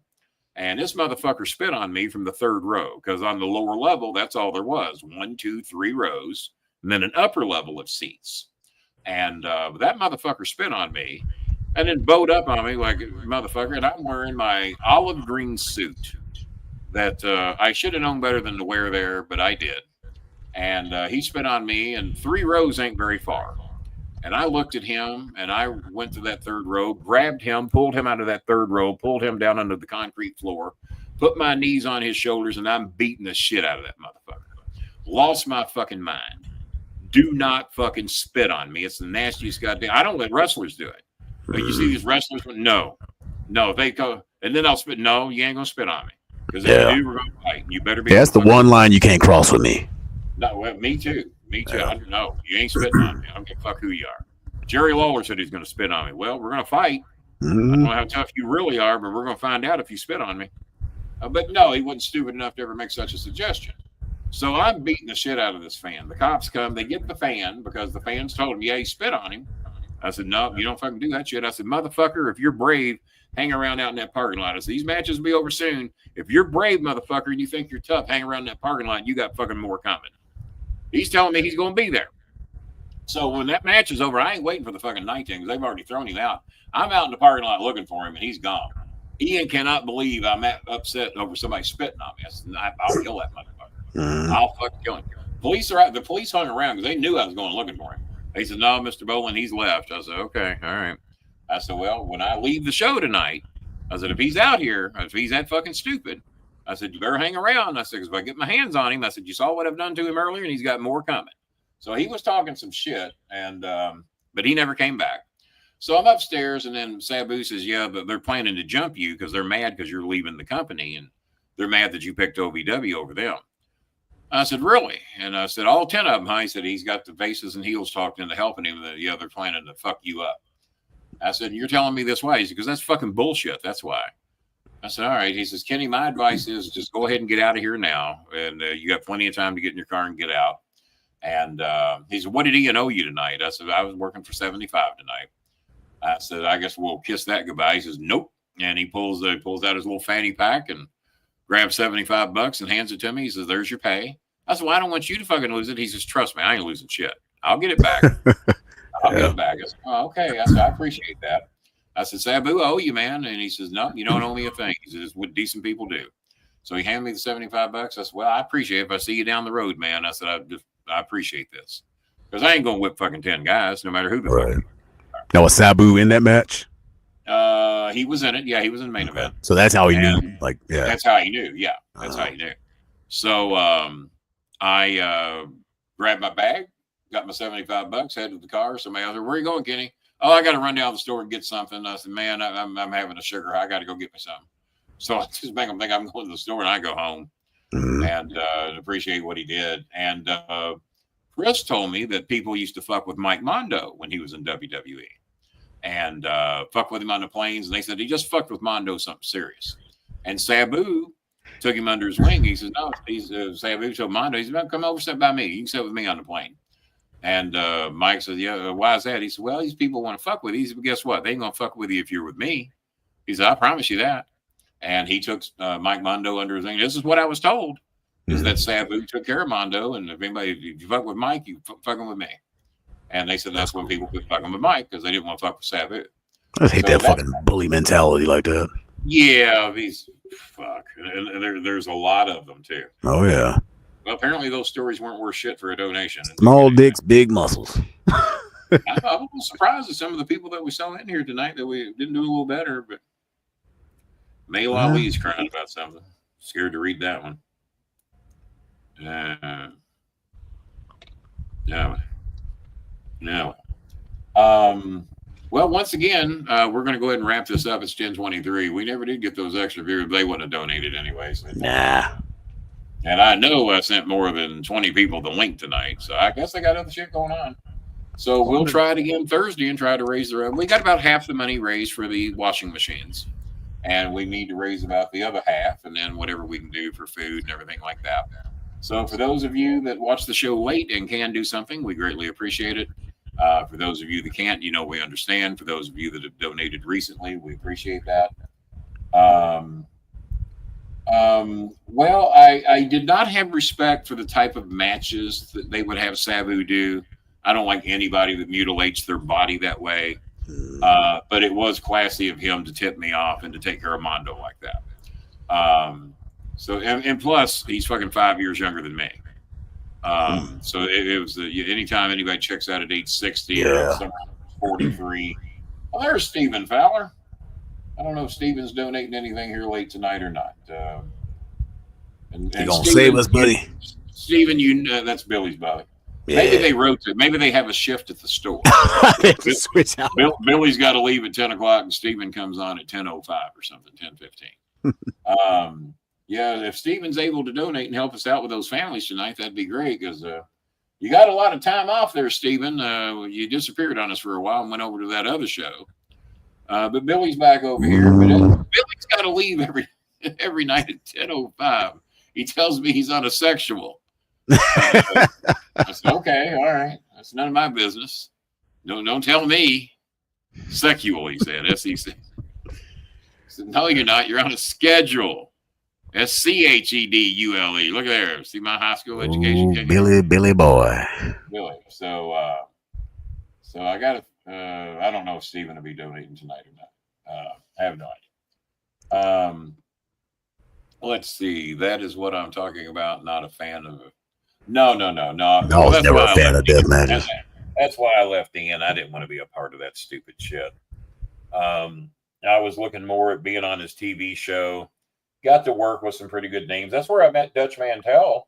And this motherfucker spit on me from the 3rd row because on the lower level, that's all there was. 1, 2, 3 rows, and then an upper level of seats. And that motherfucker spit on me and then bowed up on me like a motherfucker. And I'm wearing my olive green suit that I should have known better than to wear there, but I did. And he spit on me, and 3 rows ain't very far. And I looked at him, and I went to that 3rd row, grabbed him, pulled him out of that 3rd row, pulled him down under the concrete floor, put my knees on his shoulders, and I'm beating the shit out of that motherfucker. Lost my fucking mind. Do not fucking spit on me. It's the nastiest goddamn. I don't let wrestlers do it. But you see these wrestlers, no, they go, and then I'll spit. No, you ain't gonna spit on me because if you do, we're gonna fight. You better be. That's the one line you can't cross with me. No, well, me too. Yeah. I don't know. You ain't spitting on me. I don't give a fuck who you are. Jerry Lawler said he's gonna spit on me. Well, we're gonna fight. I don't know how tough you really are, but we're gonna find out if you spit on me. But no, he wasn't stupid enough to ever make such a suggestion. So I'm beating the shit out of this fan. The cops come, they get the fan because the fans told him, yeah, he spit on him. I said, no, you don't fucking do that shit. I said, motherfucker, if you're brave, hang around out in that parking lot. I said, these matches will be over soon. If you're brave, motherfucker, and you think you're tough, hang around in that parking lot, you got fucking more coming. He's telling me he's going to be there. So when that match is over, I ain't waiting for the fucking night team because they've already thrown him out. I'm out in the parking lot looking for him, and he's gone. Ian cannot believe I'm upset over somebody spitting on me. I said, I'll kill that motherfucker. I'll fucking kill him. The police hung around because they knew I was going looking for him. They said, no, Mr. Bolin, he's left. I said, okay, all right. I said, well, when I leave the show tonight, I said, if he's out here, if he's that fucking stupid, I said, you better hang around. I said, because if I get my hands on him, I said, you saw what I've done to him earlier, and he's got more coming. So he was talking some shit, and but he never came back. So I'm upstairs, and then Sabu says, yeah, but they're planning to jump you because they're mad because you're leaving the company, and they're mad that you picked OVW over them. I said, really? And I said, all 10 of them, huh? He said, he's got the faces and heels talking into helping him. That, yeah, they're planning to fuck you up. I said, you're telling me this way? He said, because that's fucking bullshit. That's why. I said, all right. He says, Kenny, my advice is just go ahead and get out of here now. And you got plenty of time to get in your car and get out. And he said, what did Ian owe you tonight? I said, I was working for 75 tonight. I said, I guess we'll kiss that goodbye. He says, nope. And he pulls out his little fanny pack and grabs $75 and hands it to me. He says, there's your pay. I said, well, I don't want you to fucking lose it. He says, trust me, I ain't losing shit. I'll get it back. I'll get it back. I said, oh, okay. I said, I appreciate that. I said, Sabu, I owe you, man. And he says, no, you don't owe me a thing. He says, what decent people do. So he handed me the $75. I said, well, I appreciate it. If I see you down the road, man, I said, I appreciate this. Because I ain't going to whip fucking 10 guys, no matter who the fuck. Now, was Sabu in that match? He was in it. Yeah, he was in the main event. So that's how he knew. Like, yeah. That's how he knew. Yeah, that's how he knew. So I grabbed my bag, got my $75, headed to the car. Somebody else said, where are you going, Kenny? Oh, I got to run down to the store and get something. I said, man, I'm having a sugar high. I got to go get me something. So I just make him think I'm going to the store, and I go home and appreciate what he did. And Chris told me that people used to fuck with Mike Mondo when he was in WWE and fuck with him on the planes. And they said he just fucked with Mondo something serious. And Sabu took him under his wing. He says, no, Sabu told Mondo, he said, come over, sit by me. You can sit with me on the plane. And Mike says, yeah, why is that? He said, well, these people want to fuck with you. He said, but guess what? They ain't going to fuck with you if you're with me. He said, I promise you that. And he took Mike Mondo under his wing. This is what I was told, is that Sabu took care of Mondo. And if you fuck with Mike, you fucking with me. And they said that's when people quit fucking with Mike because they didn't want to fuck with Sabu. I hate that fucking bully mentality like that. Yeah, these fuck. And there's a lot of them, too. Oh, yeah. Well, apparently those stories weren't worth shit for a donation. Small dicks, big muscles. I'm a little surprised at some of the people that we saw in here tonight that we didn't do a little better, but Mail Ali's crying about something. Scared to read that one. No. Well, once again, we're going to go ahead and wrap this up. It's 10:23. We never did get those extra viewers. They wouldn't have donated anyways. Nah. And I know I sent more than 20 people the link tonight, so I guess they got other shit going on. So we'll try it again Thursday and try to raise the revenue. We got about half the money raised for the washing machines, and we need to raise about the other half, and then whatever we can do for food and everything like that. So for those of you that watch the show late and can do something, we greatly appreciate it. For those of you that can't, we understand. For those of you that have donated recently, we appreciate that. Well, I did not have respect for the type of matches that they would have Sabu do. I don't like anybody that mutilates their body that way. But it was classy of him to tip me off and to take care of Mondo like that. So plus he's fucking 5 years younger than me. So it was anytime anybody checks out at age 60 or 43. Well, there's Stephen Fowler. I don't know if Steven's donating anything here late tonight or not. And you gonna save us, buddy? Steven, that's Billy's buddy. Yeah. Maybe they rotate. Maybe they have a shift at the store. They switch out. Billy's got to leave at 10 o'clock, and Steven comes on at 10:05 or something, 10:15. Yeah, if Steven's able to donate and help us out with those families tonight, that'd be great because you got a lot of time off there, Steven. You disappeared on us for a while and went over to that other show. But Billy's back over here. But Billy's got to leave every night at 10:05. He tells me he's on a sexual. I said, okay, all right. That's none of my business. Don't tell me. Sexual, he said. S-E-C. I said, no, you're not. You're on a schedule. S-C-H-E-D-U-L-E. Look there. See my high school education. Ooh, Billy boy. Billy. So I got to, I don't know if Steven will be donating tonight or not. I have no idea. Let's see. That is what I'm talking about. Not a fan of it. No. No, I was never a fan of death matches. That's why I left Ian. I didn't want to be a part of that stupid shit. I was looking more at being on his TV show. Got to work with some pretty good names. That's where I met Dutch Mantel,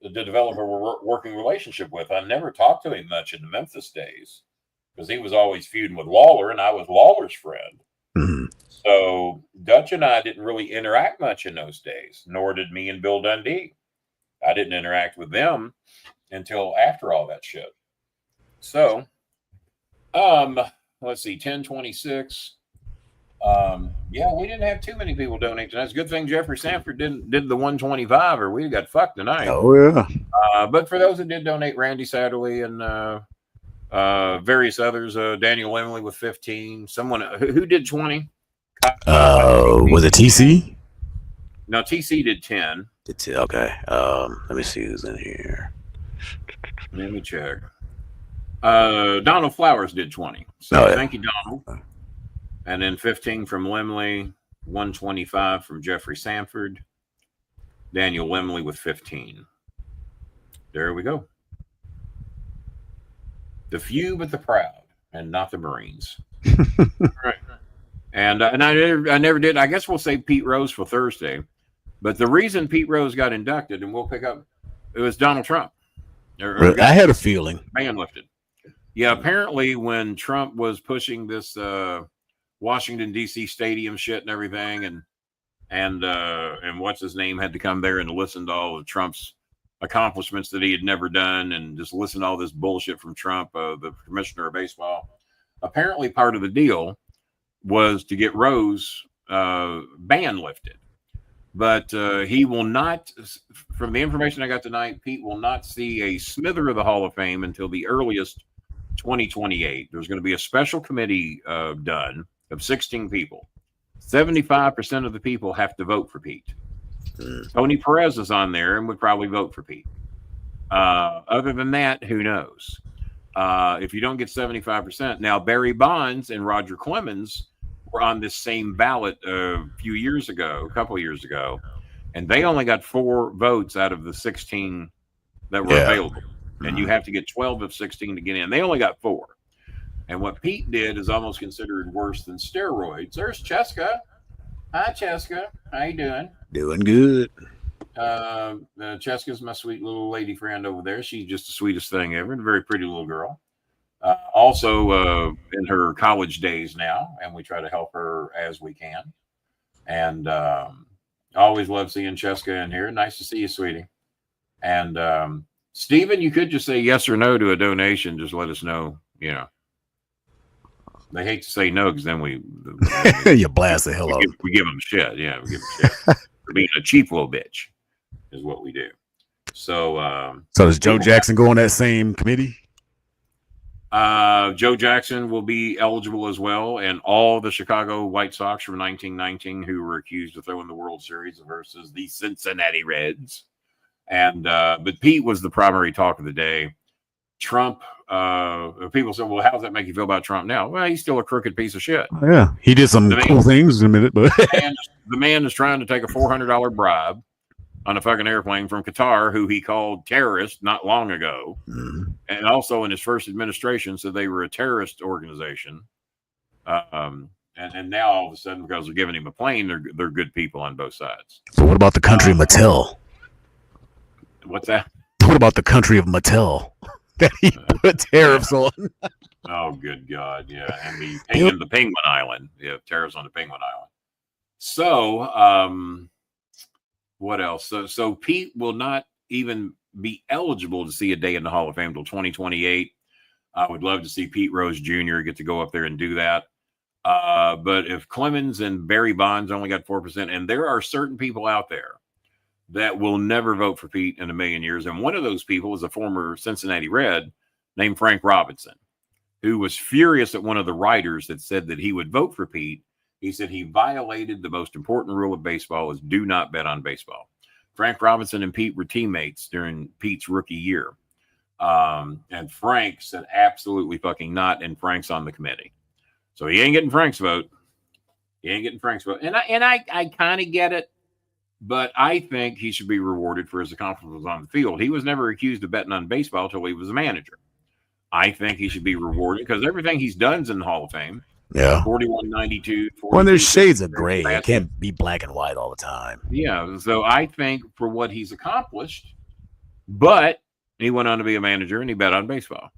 the developer we're working relationship with. I never talked to him much in the Memphis days because he was always feuding with Lawler, and I was Lawler's friend. Mm-hmm. So Dutch and I didn't really interact much in those days, nor did me and Bill Dundee. I didn't interact with them until after all that shit. So, let's see, 10:26. Yeah, we didn't have too many people donate tonight. It's a good thing Jeffrey Sanford did the 125, or we got fucked tonight. Oh yeah. But for those that did donate, Randy Satterley and various others, Daniel Emily with 15. Someone who did 20. Was it TC? No, TC did 10. Okay. Let me see who's in here. Let me check. Donald Flowers did 20. So thank you, Donald. And then 15 from Lemley, 125 from Jeffrey Sanford, Daniel Lemley with 15. There we go. The few but the proud, and not the Marines. Right. And I never did. I guess we'll say Pete Rose for Thursday. But the reason Pete Rose got inducted, and we'll pick up, it was Donald Trump. I had a feeling. Ban lifted. Yeah, apparently when Trump was pushing this Washington D.C. stadium shit and everything, and what's his name had to come there and listen to all of Trump's accomplishments that he had never done, and just listen to all this bullshit from Trump, the commissioner of baseball. Apparently, part of the deal was to get Rose ban lifted, but he will not. From the information I got tonight, Pete will not see a smither of the Hall of Fame until the earliest 2028. There's going to be a special committee done of 16 people. 75% of the people have to vote for Pete. Tony Perez is on there and would probably vote for Pete. Other than that, who knows? If you don't get 75%. Now, Barry Bonds and Roger Clemens were on this same ballot a couple of years ago, and they only got 4 votes out of the 16 that were available. And you have to get 12 of 16 to get in. They only got 4. And what Pete did is almost considered worse than steroids. There's Cheska. Hi, Cheska. How you doing? Doing good. Cheska's my sweet little lady friend over there. She's just the sweetest thing ever. A very pretty little girl. Also in her college days now, and we try to help her as we can. And always love seeing Cheska in here. Nice to see you, sweetie. And Stephen, you could just say yes or no to a donation. Just let us know, you know. They hate to say no because then we you blast the hell out. We give them shit. Yeah, we give them shit for being a cheap little bitch is what we do. So, does Joe Jackson go on that same committee? Joe Jackson will be eligible as well, and all the Chicago White Sox from 1919 who were accused of throwing the World Series versus the Cincinnati Reds. And but Pete was the primary talk of the day. Trump, people say, well, how does that make you feel about Trump now? Well, he's still a crooked piece of shit. Oh, yeah, he did some cool things in a minute, but the man is trying to take a $400 bribe on a fucking airplane from Qatar, who he called terrorist not long ago. Mm-hmm. And also in his first administration said they were a terrorist organization. And now all of a sudden, because they're giving him a plane, they're good people on both sides. So what about the country Mattel? What's that? What about the country of Mattel that he put tariffs on? Oh, good God. Yeah. And the Penguin Island. Yeah. Tariffs on the Penguin Island. So, what else? So Pete will not even be eligible to see a day in the Hall of Fame until 2028. I would love to see Pete Rose Jr. get to go up there and do that. But if Clemens and Barry Bonds only got 4%, and there are certain people out there that will never vote for Pete in a million years. And one of those people is a former Cincinnati Red named Frank Robinson, who was furious at one of the writers that said that he would vote for Pete. He said he violated the most important rule of baseball is do not bet on baseball. Frank Robinson and Pete were teammates during Pete's rookie year. And Frank said absolutely fucking not, and Frank's on the committee. So he ain't getting Frank's vote. And I kind of get it. But I think he should be rewarded for his accomplishments on the field. He was never accused of betting on baseball until he was a manager. I think he should be rewarded because everything he's done is in the Hall of Fame. Yeah. 41, 92. Well, there's shades of gray. It can't be black and white all the time. Yeah. So I think for what he's accomplished, but he went on to be a manager and he bet on baseball.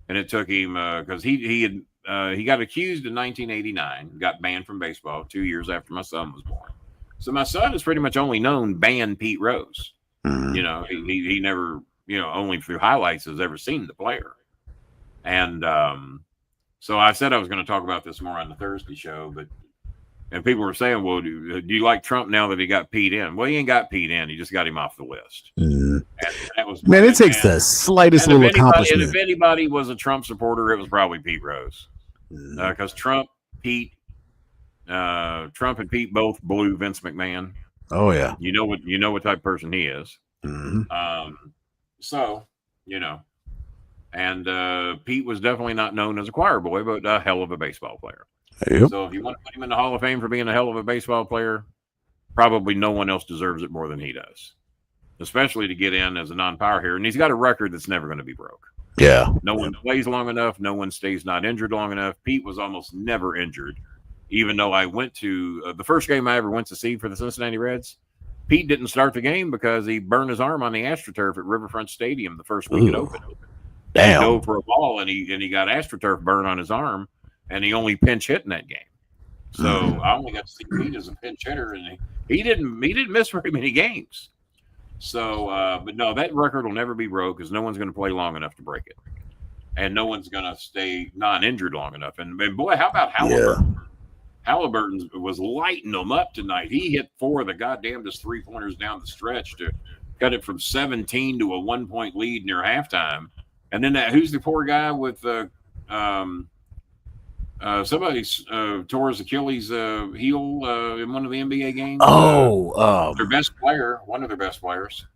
And it took him because he got accused in 1989, got banned from baseball 2 years after my son was born. So my son has pretty much only known ban Pete Rose. Mm-hmm. You know, he never, only through highlights has ever seen the player. And so I said I was going to talk about this more on the Thursday show, but And people were saying, well, do you like Trump now that he got Pete in? Well, he ain't got Pete in. He just got him off the list. Mm. And that was Man, it takes the slightest little accomplishment. And if anybody was a Trump supporter, it was probably Pete Rose. Because Trump and Pete both blew Vince McMahon. Oh yeah. You know what type of person he is. Mm-hmm. So, and Pete was definitely not known as a choir boy, but a hell of a baseball player. Yep. So if you want to put him in the Hall of Fame for being a hell of a baseball player, probably no one else deserves it more than he does, especially to get in as a non-power hitter. And he's got a record that's never going to be broke. Yeah. No one plays long enough. No one stays not injured long enough. Pete was almost never injured, even though I went to the first game I ever went to see for the Cincinnati Reds. Pete didn't start the game because he burned his arm on the AstroTurf at Riverfront Stadium the first week it opened. Damn. He dove for a ball and he got AstroTurf burn on his arm, and he only pinch hit in that game. So I only got to see Pete as a pinch hitter, and he didn't miss very many games. So, but no, that record will never be broke because no one's going to play long enough to break it, and no one's going to stay non-injured long enough. And boy, how about Halliburton? Yeah. Halliburton was lighting them up tonight. He hit 4 of the goddamnest 3-pointers down the stretch to cut it from 17 to a 1-point lead near halftime. And then who's the poor guy with somebody tore his Achilles heel in one of the NBA games? Their best player, one of their best players.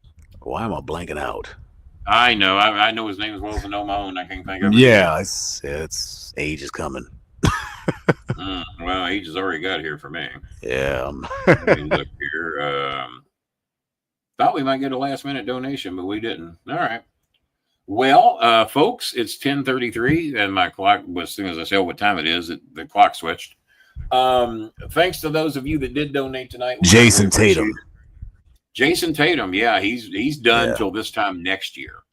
Why am I blanking out? I know. I know his name as well as I know my own. I can't think of it. Yeah, it's age is coming. Well, age has already got here for me. Yeah. Let me look here. Thought we might get a last-minute donation, but we didn't. All right. Well, folks, it's 10:33, and my clock, as soon as I said what time it is, the clock switched. Thanks to those of you that did donate tonight. Jason Tatum. Jason Tatum, yeah, he's done till this time next year.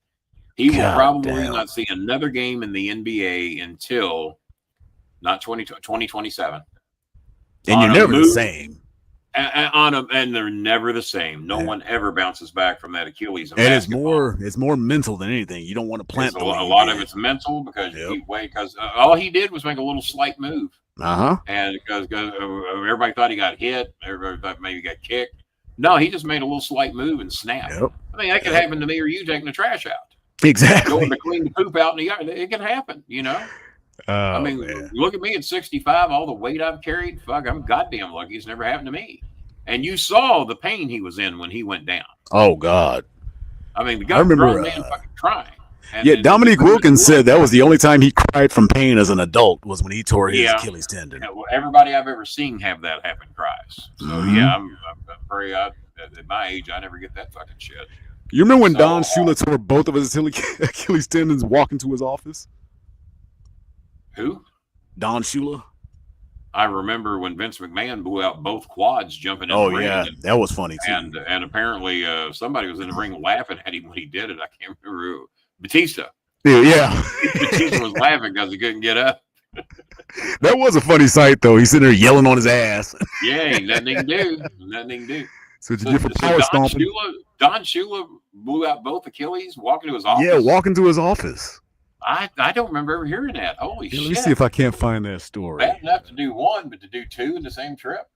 He will probably not see another game in the NBA until not 2027. And you're never the same. And they're never the same. No one ever bounces back from that Achilles. And it's more mental than anything. You don't want to plant a lot of it's mental because because all he did was make a little slight move. And because everybody thought he got hit, everybody thought maybe he got kicked. No, he just made a little slight move and snapped. I mean, that could happen to me or you taking the trash out. Exactly. Going to clean the poop out in the yard. It can happen, I mean, look at me at 65, all the weight I've carried. Fuck, I'm goddamn lucky it's never happened to me. And you saw the pain he was in when he went down. Oh, God. I mean, the guy grown man fucking crying. And Dominique Wilkins said that was the only time he cried from pain as an adult was when he tore his Achilles tendon. Yeah, well, everybody I've ever seen have that happen cries. So, I'm pretty, at my age, I never get that fucking shit. You remember when Don Shula tore both of his Achilles tendons walking to his office? Who? Don Shula. I remember when Vince McMahon blew out both quads jumping in the ring. Oh, yeah. That was funny, too. And apparently somebody was in the ring laughing at him when he did it. I can't remember who. Batista. Yeah. Batista was laughing because he couldn't get up. That was a funny sight, though. He's sitting there yelling on his ass. Yeah, nothing he can do. Nothing he can do. So power stomping. Don Shula blew out both Achilles walking to his office? Yeah, walking to his office. I don't remember ever hearing that. Holy shit. Let me see if I can't find that story. Bad enough to do one, but to do 2 in the same trip.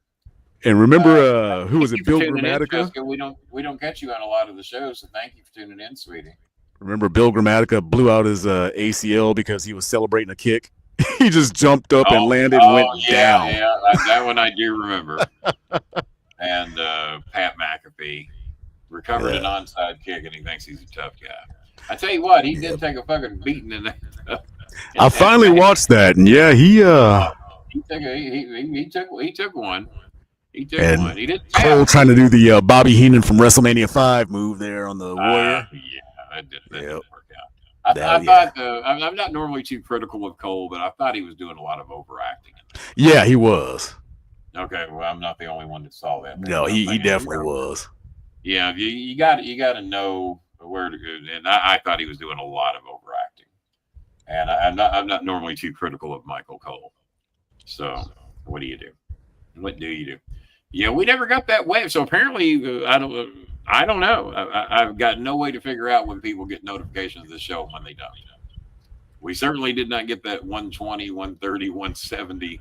And remember, who was it, Bill Gramatica? We don't catch you on a lot of the shows, so thank you for tuning in, sweetie. Remember Bill Gramatica blew out his ACL because he was celebrating a kick? He just jumped up and landed and went down. Yeah, that one I do remember. And Pat McAfee recovered an onside kick, and he thinks he's a tough guy. I tell you what, he did take a fucking beating in that. I finally watched that, and he took one. He took and one. He did. Cole trying to do the Bobby Heenan from WrestleMania 5 move there on the Warrior. That didn't work out. I thought I'm not normally too critical of Cole, but I thought he was doing a lot of overacting. Yeah, he was. Okay, well, I'm not the only one that saw that. No, he definitely was. Yeah, you got to know where to go, and I thought he was doing a lot of overacting. And I'm not normally too critical of Michael Cole. So what do you do? What do you do? Yeah, we never got that wave. So apparently, I don't know. I've got no way to figure out when people get notifications of the show and when they don't. We certainly did not get that 120, 130, 170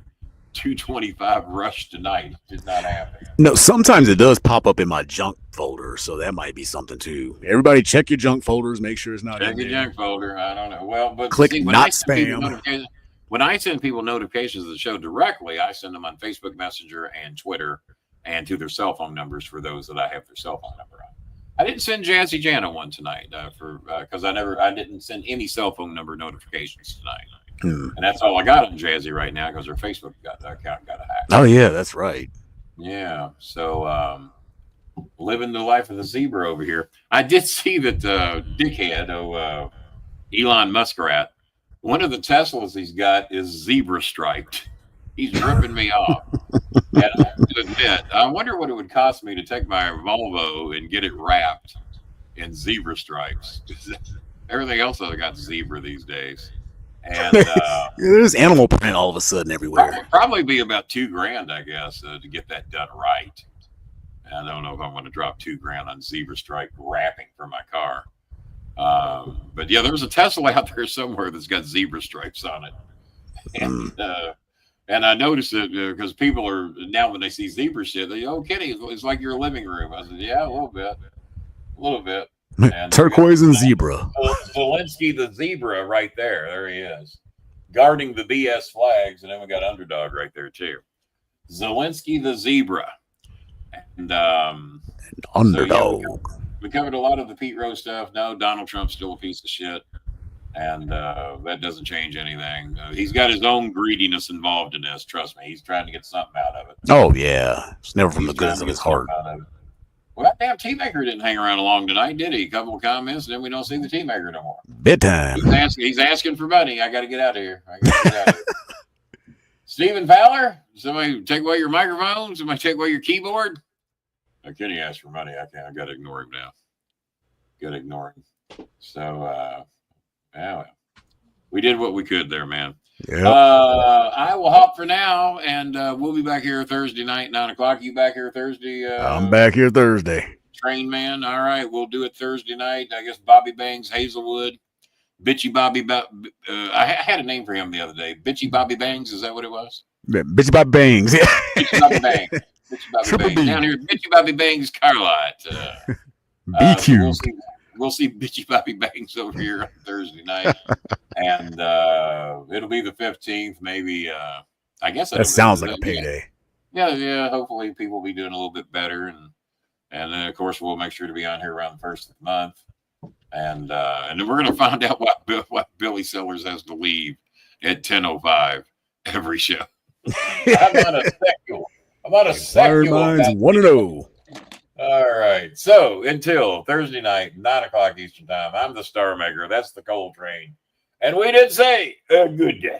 225 rush tonight. Did not happen. No, sometimes it does pop up in my junk folder, so that might be something too. Everybody check your junk folders, make sure it's not Check in your there. junk folder. I don't know. Well, but Click see, not spam. when I send people notifications of the show directly, I send them on Facebook Messenger and Twitter and to their cell phone numbers for those that I have their cell phone number on. I didn't send Jazzy Jana one tonight because I didn't send any cell phone number notifications tonight. And that's all I got on Jazzy right now because her Facebook account got hacked. Oh yeah, that's right. Yeah, so living the life of the zebra over here. I did see that dickhead, Elon Muskrat, one of the Teslas he's got is zebra striped. He's ripping me off. And I have to admit, I wonder what it would cost me to take my Volvo and get it wrapped in zebra stripes. Everything else I got zebra these days. And there's animal print all of a sudden everywhere. Probably be about $2,000, I guess, to get that done right. I don't know if I want to drop $2,000 on zebra stripe wrapping for my car. But yeah, there's a Tesla out there somewhere that's got zebra stripes on it. And I noticed it because people are now when they see zebra shit, they oh, Kenny, it's like your living room. I said, yeah, a little bit. And turquoise and zebra. Zelensky the zebra right there. There he is, guarding the BS flags, and then we got Underdog right there too. Zelensky the zebra, and Underdog. So, yeah, we covered a lot of the Pete Rose stuff. No, Donald Trump's still a piece of shit, and that doesn't change anything. He's got his own greediness involved in this. Trust me, he's trying to get something out of it. Oh yeah, it's never from the goodness of his heart. Well, that damn Teamaker didn't hang around long tonight, did he? A couple of comments, and then we don't see the Teamaker no more. Bedtime. He's asking for money. I got to get out of here. Stephen Fowler, somebody take away your microphone. Somebody take away your keyboard. Kenny asked for money. I got to ignore him now. Got to ignore him. So, yeah, we did what we could there, man. Yep. I will hop for now, and we'll be back here Thursday night, 9:00. You back here Thursday? I'm back here Thursday. Train man. All right, we'll do it Thursday night. I guess Bobby Bangs, Hazelwood, Bitchy Bobby. I had a name for him the other day. Bitchy Bobby Bangs. Is that what it was? Bitchy Bobby Bangs. Yeah. Bitchy Bobby Bangs. Bitchy Bobby Triple Bangs. B. Down here, Bitchy Bobby Bangs, Carlite. BQ. We'll see Bitchy Bobby Bangs over here on Thursday night, and it'll be the 15th, maybe. I guess that sounds like a payday. Yeah. Hopefully, people will be doing a little bit better, and then of course we'll make sure to be on here around the first of the month, and then we're going to find out what Billy Sellers has to leave at 10:05 every show. I'm on a secular. Mine's 1-0. All right. So until Thursday night, 9:00 Eastern time, I'm the Star Maker. That's the Coletranes. And we did say a good day.